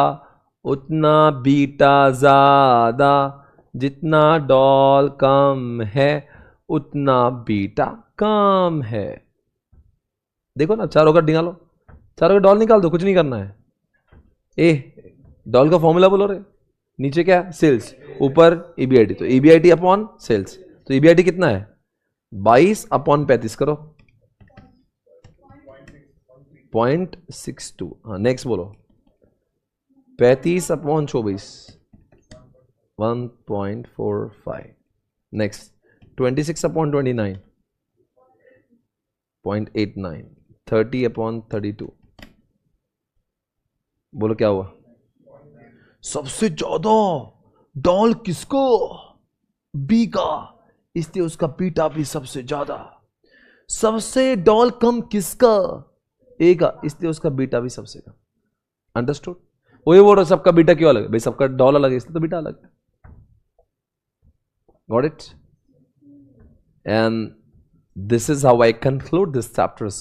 उतना बीटा ज्यादा, जितना डॉल कम है उतना बीटा कम है। देखो ना, चारों का निकालो, चारों का डॉल निकाल दो, कुछ नहीं करना है। डॉल का फॉर्मूला बोलो रे, नीचे क्या है? सेल्स, ऊपर ईबीआईटी, तो ईबीआईटी अपॉन सेल्स। तो ईबीआईटी कितना है? 22 अपॉन 35 करो, 0.62। हाँ, नेक्स्ट बोलो। 35 अपॉन 24, 1.45। Next 26 upon 29, 0.89। 30 अपॉन 32, बोलो क्या हुआ? सबसे ज्यादा डॉल किसको? बी का, इसलिए उसका बीटा भी सबसे ज्यादा। सबसे डॉल कम किसका? ए का, इसलिए उसका बीटा भी सबसे कम। अंडरस्टूड? वही बोल रहा सबका बीटा क्यों अलग है भाई? सबका डॉल अलग है इसलिए तो बीटा अलग है। Got it? And this is how I conclude this chapters.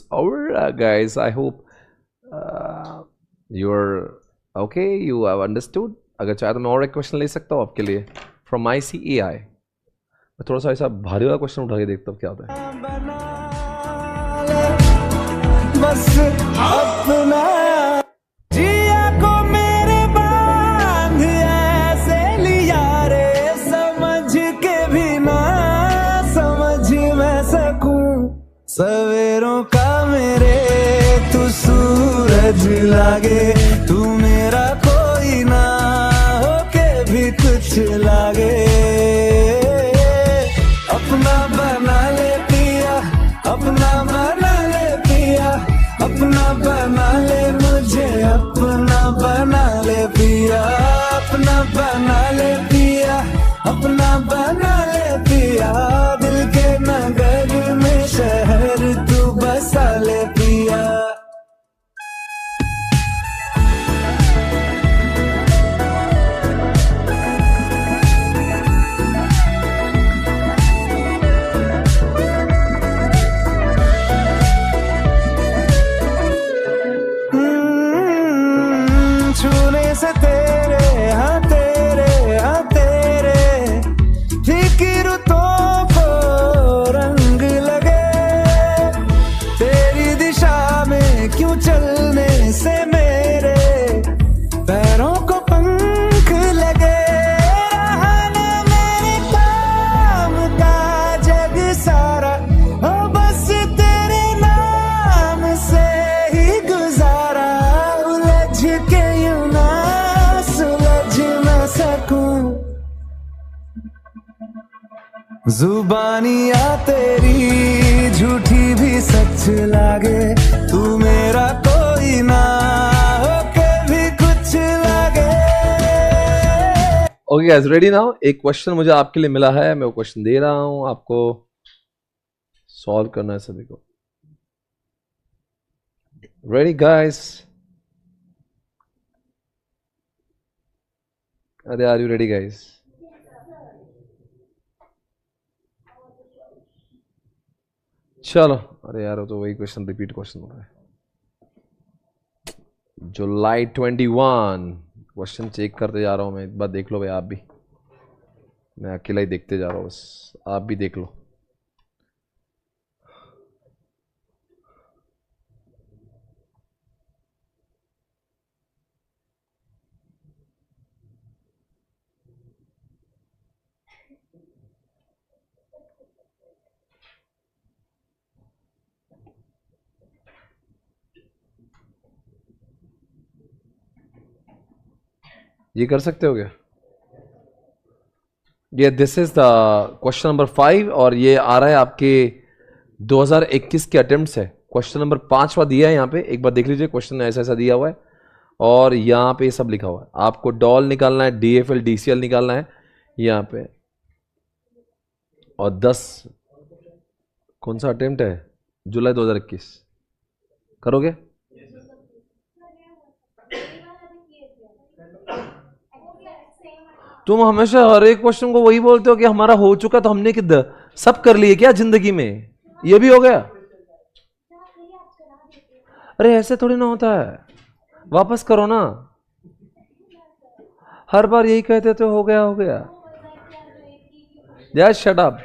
Guys, I hope you're okay, you have understood. अगर चाहे तो मैं और एक क्वेश्चन ले सकता हूँ आपके लिए from ICAI। मैं थोड़ा सा ऐसा भारी वाला क्वेश्चन उठा के देखता हूँ क्या होता है। बस अपना जिया को मेरे बांध ऐसे लिया रे, समझ के भी ना समझ मैं सकूं। सवेरों का मेरे तू सूरज लागे, तू मेरा कोई ना होके भी कुछ लागे। अपना बना ले पिया, अपना बना ले पिया, अपना बना ले मुझे, अपना बना ले पिया, अपना बना ले पिया, अपना बना ले पिया। दिल के नगर में शहर तू बसा ले पिया। छूने से तेरे हाँ तेरे हाँ तेरे फिक्र तो को रंग लगे। तेरी दिशा में क्यों चलने से मेरे पैरों को पंख लगे। रहना मेरे काम का जग सारा हो बस तेरे नाम से ही गुजारा। उलझ के यूं ना सुलझ ना सकूं। जुबानियां तेरी झूठी भी सच लागे, तू मेरा कोई ना होके भी कुछ लागे। Okay guys, ready now? एक क्वेश्चन मुझे आपके लिए मिला है, मैं वो क्वेश्चन दे रहा हूं आपको। सॉल्व करना है सभी को। Ready guys? अरे आर यू रेडी गाइस? चलो, अरे यार वो तो वही क्वेश्चन, रिपीट क्वेश्चन हो रहा है। जुलाई 21 क्वेश्चन चेक करते जा रहा हूँ मैं, एक बार देख लो भाई आप भी, मैं अकेला ही देखते जा रहा हूँ बस, आप भी देख लो। ये कर सकते हो क्या? ये this is the question number 5 और ये आ रहा है आपके 2021 के अटेम्प्ट है। क्वेश्चन नंबर 5वां दिया है यहाँ पे, एक बार देख लीजिए। क्वेश्चन ऐसा ऐसा दिया हुआ है और यहाँ पे सब लिखा हुआ है। आपको डॉल निकालना है, डीएफएल डीसीएल निकालना है यहाँ पे, और 10 कौन सा अटेम्प्ट है? जुलाई 2021 करोगे? तुम हमेशा हर एक क्वेश्चन को वही बोलते हो कि हमारा हो चुका, तो हमने किधर सब कर लिए क्या जिंदगी में? ये भी हो गया? अरे ऐसे थोड़ी ना होता है, वापस करो ना। हर बार यही कहते तो हो गया हो गया। Just shut up.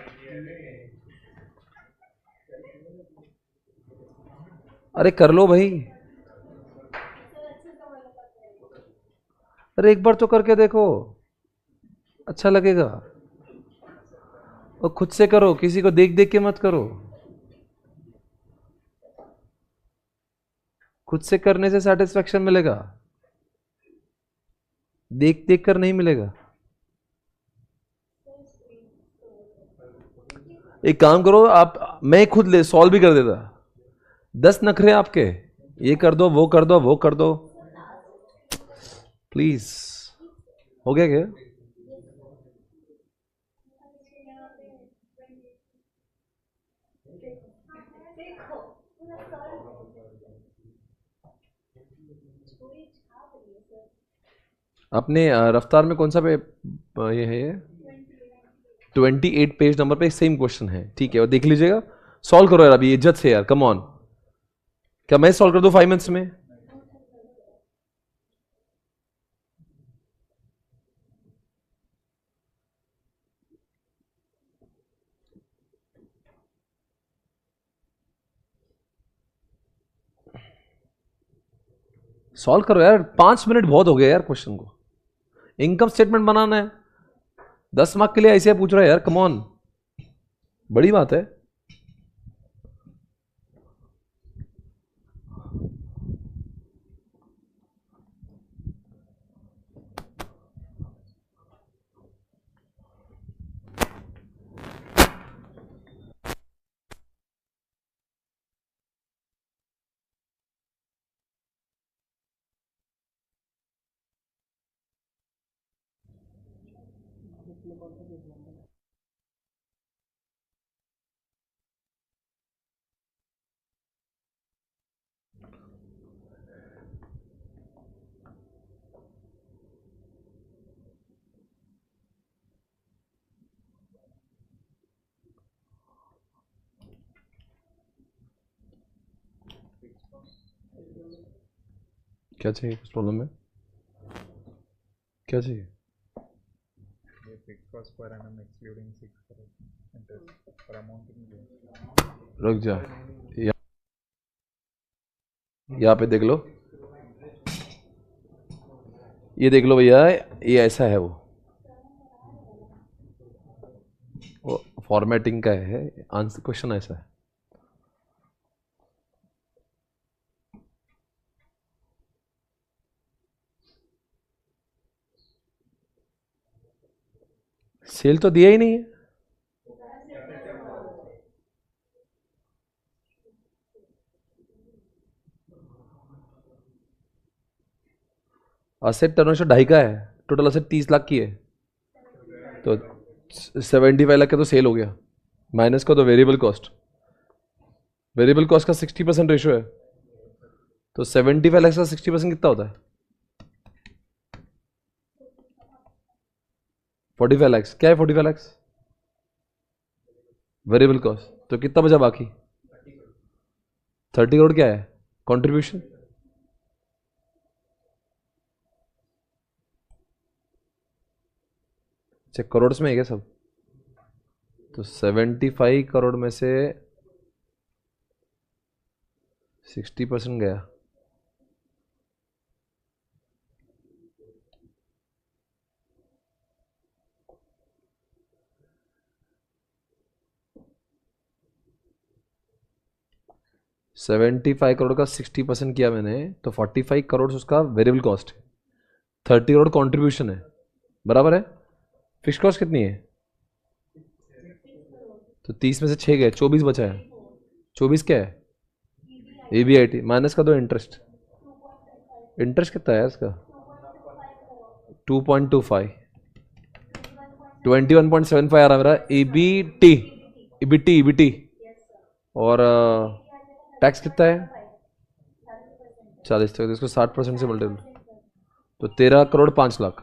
अरे कर लो भाई, अरे एक बार तो करके देखो, अच्छा लगेगा। और खुद से करो, किसी को देख देख के मत करो। खुद से करने से सेटिस्फेक्शन मिलेगा, देख देख कर नहीं मिलेगा। एक काम करो आप, मैं खुद ले सॉल्व भी कर देता। 10 नखरे आपके, ये कर दो, वो कर दो, वो कर दो, प्लीज। हो गया क्या? अपने रफ्तार में कौन सा पे ये है? ये 28 पेज नंबर पे सेम क्वेश्चन है, ठीक है? और देख लीजिएगा, सॉल्व करो यार अभी, इज्जत से यार, कम ऑन। क्या मैं सॉल्व कर दूं 5 मिनट्स में? सॉल्व करो यार, 5 मिनट बहुत हो गया यार क्वेश्चन को। इनकम स्टेटमेंट बनाना है, 10 मार्क के लिए ऐसे पूछ रहा है यार, कम ऑन, बड़ी बात है। क्या चाहिए? कुछ प्रॉब्लम है? क्या चाहिए? ये fix cost per annum excluding 6 crore interest पर अमाउंटिंग। रुक जा, यहाँ पे देख लो, ये देख लो भैया, ये ऐसा है, वो फॉर्मेटिंग का है आंसर, क्वेश्चन ऐसा है। सेल तो दिया ही नहीं है। असेट टर्नओवर 2.5 का है, टोटल असेट 30 लाख की है, तो 75 लाख का तो सेल हो गया, माइनस का तो वेरिएबल कॉस्ट, वेरिएबल कॉस्ट का 60% रेशियो है, तो 75 लैक्स का 60% कितना होता है? 45 लैक्स। क्या है 45 लैक्स? Variable cost. तो कितना बचा बाकी? 30 करोड़ क्या है कंट्रीब्यूशन? अच्छा, करोड़ में है क्या सब? तो 75 करोड़ में से 60% गया। $75 करोड़ का 60% किया मैंने, तो 45 करोड़ उसका वेरिएबल कॉस्ट है, 30 करोड़ कंट्रीब्यूशन है, बराबर है। फिक्स कॉस्ट कितनी है? तो 30 में से 6 गए, 24 बचा है। 24 क्या है? EBIT माइनस का दो इंटरेस्ट। इंटरेस्ट कितना है इसका? 2.25, 21.75 आ रहा मेरा EBT। और टैक्स कितना है? 40 तक, तो इसको 60% से मल्टीपल, तो 13 करोड़ 5 लाख।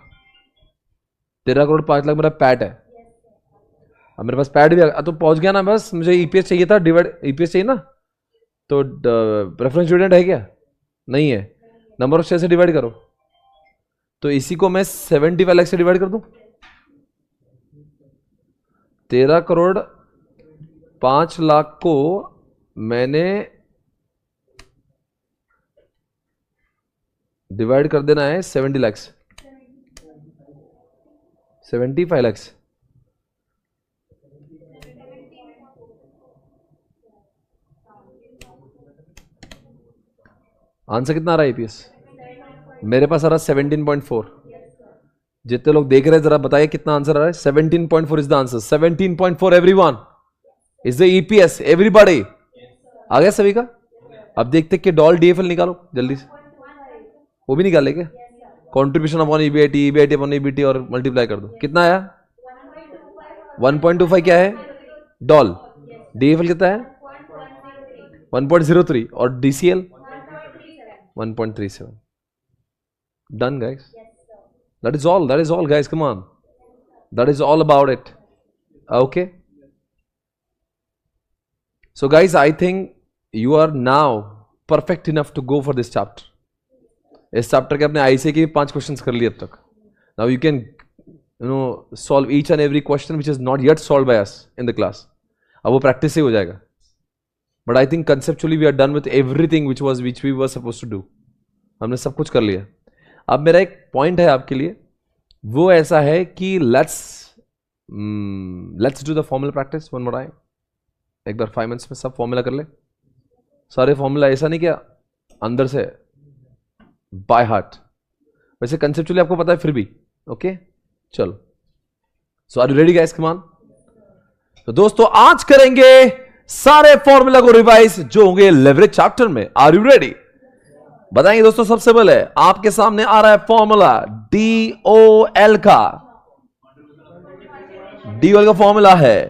13 करोड़ 5 लाख मेरा पैट है। अब मेरे पास पैट भी आ तो पहुंच गया ना, बस मुझे EPS चाहिए था, डिवाइड EPS चाहिए ना, तो प्रेफरेंस डिविडेंड है क्या? नहीं है, नंबर ऑफ शेयर से डिवाइड करो। तो इसी को मैं 75 लाख से डिवाइड कर दूं। 13 करोड़ 5 लाख को मैंने डिवाइड कर देना है 70 लैक्स, 75 लैक्स। आंसर कितना आ रहा है EPS? मेरे पास आ रहा है 17.4। जितने लोग देख रहे हैं जरा बताइए कितना आंसर आ रहा है? 17.4 is the answer. 17.4 everyone is the EPS। Everybody आ गया सभी का? अब देखते कि डॉल DFL निकालो जल्दी से। वो भी निकाले क्या? Contribution upon EBIT upon EBT और मल्टीप्लाई कर दो, कितना आया? 1.25 क्या है? डॉल। DFL कितना है? 1.03 और DCL 1.37। Done guys. That is all guys, come on. That is all about it. Okay. So guys, I think you are now perfect enough to go for this chapter. इस chapter के अपने ICSE के 5 questions कर लिए अब तक। Now you can solve each and every question which is not yet solved by us in the class. अब वो प्रैक्टिस से हो जाएगा। But I think conceptually we are done with everything which we were supposed to do. हमने सब कुछ कर लिया। अब मेरा एक पॉइंट है आपके लिए, वो ऐसा है कि let's do the formula practice one more time. एक बार 5 मिनट्स में सब फॉर्मूला कर ले, सारे फॉर्मूला, ऐसा नहीं क्या अंदर से बाय हार्ट, वैसे कंसेप्चुअली आपको पता है फिर भी। ओके चलो, so are you ready guys? Come on. तो दोस्तों आज करेंगे सारे फॉर्मूला को रिवाइज जो होंगे लेवरेज चैप्टर में। Are you ready? बताएंगे दोस्तों। सबसे पहले आपके सामने आ रहा है फॉर्मूला DOL का। DOL का फॉर्मूला है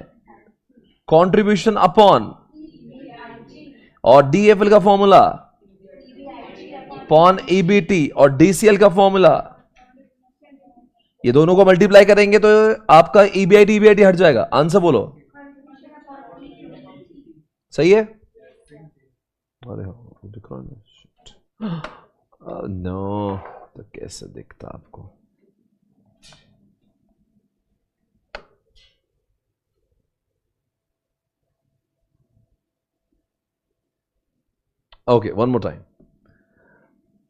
कंट्रीब्यूशन अपॉन, और DFL का फॉर्मूला अपॉन EBT, और DCL का फॉर्मूला, ये दोनों को मल्टीप्लाई करेंगे तो आपका EBIT हट जाएगा। आंसर बोलो, सही है? अरे नो, तो कैसे दिखता आपको? ओके वन मोर टाइम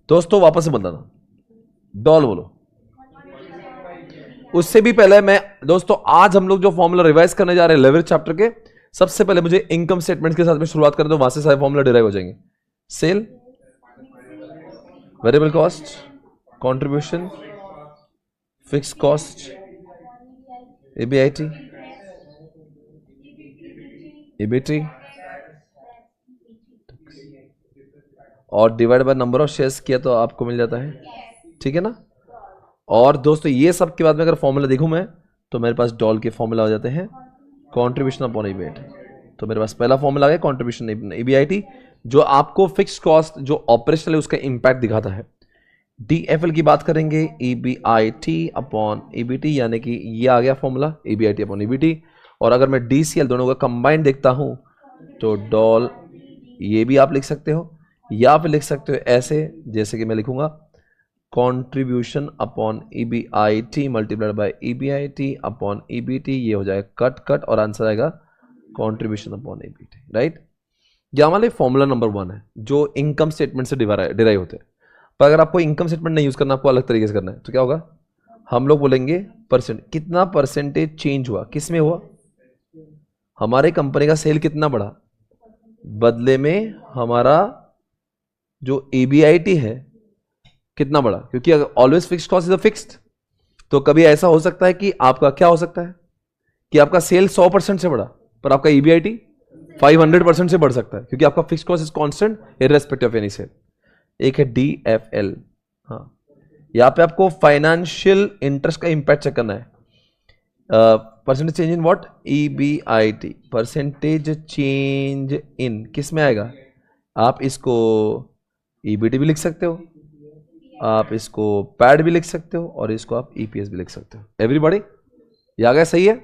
दोस्तों, वापस से बताना। डॉल बोलो। उससे भी पहले मैं दोस्तों, आज हम लोग जो फॉर्मूला रिवाइज करने जा रहे हैं लेवरेज चैप्टर के, सबसे पहले मुझे इनकम स्टेटमेंट के साथ में शुरुआत कर दो, वहां से सारे फॉर्मूला डिराइव हो जाएंगे। Sale, variable cost, contribution, fix cost, EBIT, EBT, और divide by number of shares किया तो आपको मिल जाता है। ठीक है ना? और दोस्तों ये सब के बाद में अगर फॉर्मूला देखूं मैं, तो मेरे पास डॉल के फॉर्मूला हो जाते हैं, कंट्रीब्यूशन अपॉन EBIT। तो मेरे पास पहला फॉर्मूला आ गया कंट्रीब्यूशन ईबीआईटी, जो आपको फिक्स्ड कॉस्ट जो ऑपरेशनल है उसका इंपैक्ट दिखाता है। डीएफएल की बात करेंगे ईबीआईटी अपॉन ईबीटी, यानी कि ये आ गया फॉर्मूला ईबीआईटी अपॉन ईबीटी। और अगर मैं डीसीएल दोनों का कंबाइंड देखता हूं तो डॉल, ये भी आप लिख सकते हो या फिर लिख सकते हो ऐसे, जैसे कि मैं लिखूंगा contribution upon EBIT multiplied by EBIT upon EBT, ये हो जाएगा कट कट और आंसर आएगा कंट्रीब्यूशन अपॉन ईबीटी, राइट। ये हमारे फॉर्मूला नंबर 1 है जो इनकम स्टेटमेंट से डिराइव होते हैं। पर अगर आपको इनकम स्टेटमेंट नहीं यूज करना, आपको अलग तरीके से करना है, तो क्या होगा, हम लोग बोलेंगे परसेंट, कितना परसेंटेज चेंज हुआ, किस में हुआ, हमारे कंपनी का सेल कितना बढ़ा, बदले में हमारा जो एबीआईटी है कितना बढ़ा, क्योंकि always fixed cost is a fixed. तो कभी ऐसा हो सकता है कि आपका क्या हो सकता है कि आपका सेल 100% से बढ़ा पर आपका ईबीआईटी 500% से बढ़ सकता है, क्योंकि आपका fixed cost is constant irrespective of any sale. एक है डीएफएल, हाँ, यहां पे आपको फाइनेंशियल इंटरेस्ट का इंपैक्ट चेक करना है। Percentage change in what, EBIT, percentage change in किस में आएगा, आप इसको ईबीटी भी लिख सकते हो, आप इसको पैड भी लिख सकते हो और इसको आप ईपीएस भी लिख सकते हो। एवरीबॉडी ये आ गया, सही है।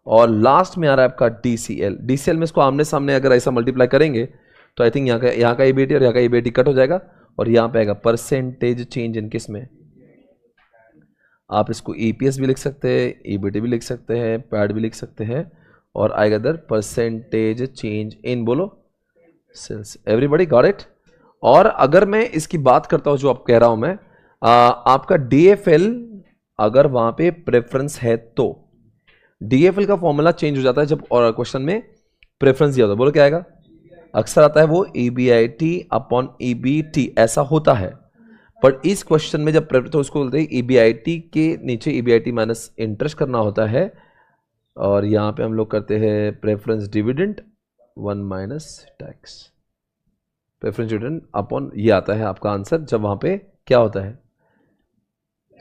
और लास्ट में आ रहा है आपका डीसीएल। डीसीएल में इसको आमने सामने अगर ऐसा मल्टीप्लाई करेंगे तो आई थिंक यहाँ का ईबीटी और यहाँ का ईबीटी कट हो जाएगा और यहाँ पे आएगा परसेंटेज चेंज इन किस में, आप इसको ईपीएस भी लिख सकते हैं, ईबीटी भी लिख सकते हैं, पैड भी लिख सकते हैं और आएगा इधर परसेंटेज चेंज इन, बोलो सेल्स। Everybody got it. और अगर मैं इसकी बात करता हूं जो आप कह रहा हूं मैं, आपका डीएफएल अगर वहां पे प्रेफरेंस है तो डीएफएल का फॉर्मूला चेंज हो जाता है जब और क्वेश्चन में प्रेफरेंस दिया होता है, बोलो क्या आएगा, अक्सर आता है वो ईबीआईटी अपॉन ईबीटी, ऐसा होता है। पर इस क्वेश्चन में जब तो उसको बोलते हैं ईबीआईटी के नीचे ईबीआईटी माइनस इंटरेस्ट करना होता है और यहां पे हम लोग करते हैं preference dividend 1 minus tax, preference dividend upon, ये आता है आपका आंसर जब वहां पे क्या होता है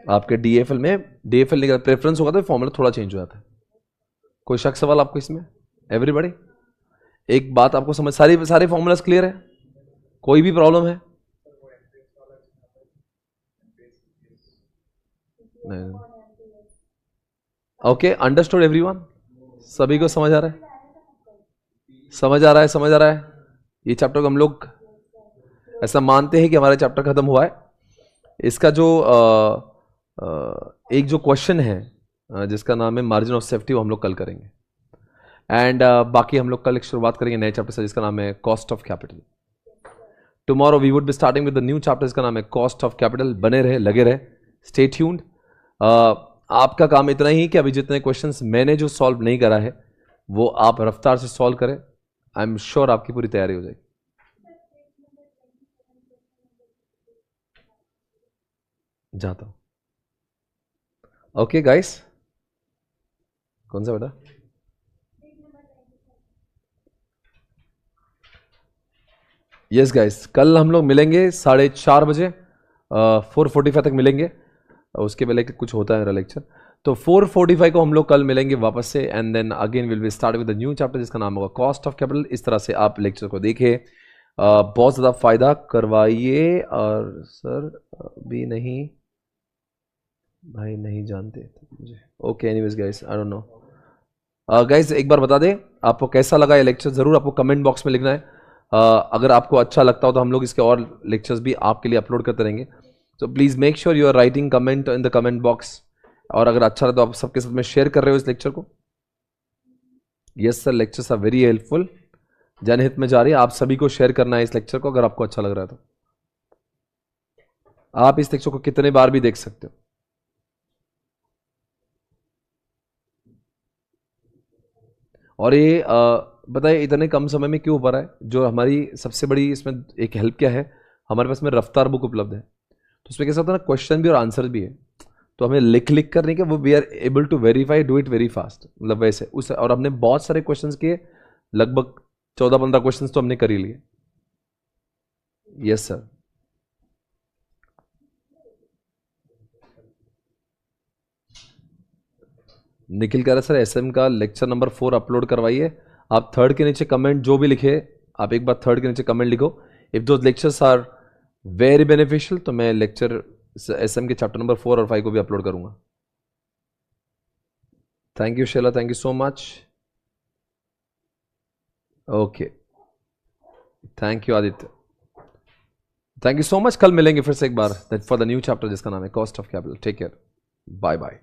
आपके डीएफएल में, डीएफएल निकल प्रेफरेंस होगा तो फॉर्मूला थोड़ा चेंज हो जाता है। कोई शक सवाल आपको इसमें, एवरीबॉडी एक बात आपको समझ, सारे फॉर्मूलाज क्लियर है, कोई भी प्रॉब्लम है, नहीं, ओके, अंडरस्टूड एवरीवन, सभी को समझ आ रहा है, समझ आ रहा है, समझ आ रहा है। ये चैप्टर को हम लोग ऐसा मानते हैं कि हमारा चैप्टर खत्म हुआ है। इसका जो एक जो क्वेश्चन है जिसका नाम है मार्जिन ऑफ सेफ्टी, वो हम लोग कल करेंगे। एंड बाकी हम लोग कल एक शुरुआत करेंगे नए चैप्टर से जिसका नाम है cost of capital. Tomorrow we would be starting with the new chapter जिसका नाम है कॉस्ट ऑफ कैपिटल। बने रहे, लगे रहे, स्टे ट्यून्ड। आपका काम इतना ही कि अभी जितने क्वेश्चंस मैंने जो सॉल्व नहीं करा है वो आप रफ्तार से सॉल्व करें, आई एम श्योर आपकी पूरी तैयारी हो जाएगी। जाता हूं, ओके गाइस, कौन सा बेटा, यस गाइस, कल हम लोग मिलेंगे 4:30 बजे, 4:45 तक मिलेंगे, उसके पहले कुछ होता है मेरा लेक्चर, तो 4:45 को हम लोग कल मिलेंगे वापस से। And then again will be start with the new chapter जिसका नाम होगा कॉस्ट ऑफ कैपिटल। इस तरह से आप लेक्चर को देखिए, बहुत ज़्यादा फायदा करवाइए। और सर भी नहीं भाई, नहीं जानते मुझे, okay, anyways guys, I don't know. Guys एक बार बता दें आपको कैसा लगा ये लेक्चर, ज़रूर आपको कमेंट बॉक्स में लिखना है। अगर आपको अच्छा लगता हो तो हम लोग इसके और लेक्चर्स भी आपके लिए अपलोड करते रहेंगे, तो please make sure you are writing comment in the comment box. और अगर अच्छा लगा तो आप सबके साथ में शेयर कर रहे हो इस लेक्चर को। Yes sir, lectures are very helpful, जनहित में जा रही है, आप सभी को शेयर करना है इस लेक्चर को अगर आपको अच्छा लग रहा है तो। आप इस लेक्चर को कितने बार भी देख सकते हो। और ये बताइए इतने कम समय में क्यों हो पा रहा है, जो हमारी सबसे बड़ी इसमें एक हेल्प क्या है, हमारे पास में रफ्तार बुक उपलब्ध है, तो उसमें कैसा होता है ना, क्वेश्चन भी और आंसर भी है, तो हमें लिख कर नहीं कि वो we are able to verify, do it very fast, मतलब वैसे उस, और हमने बहुत सारे क्वेश्चंस किए, लगभग 14-15 क्वेश्चंस तो हमने कर ही लिए। यस सर, निखिल कह रहा है सर एसएम का लेक्चर नंबर 4 अपलोड करवाइए, आप थर्ड के नीचे कमेंट जो भी लिखे, आप एक बार थर्ड के नीचे कमेंट लिखो, if those lectures are very beneficial तो मैं लेक्चर SM के चैप्टर नंबर 4 और 5 को भी अपलोड करूंगा. Thank you Shaila, thank you so much. Okay, thank you Aditya, thank you so much. कल मिलेंगे फिर से एक बार फॉर द न्यू चैप्टर जिसका नाम है cost of capital. Take care, bye bye.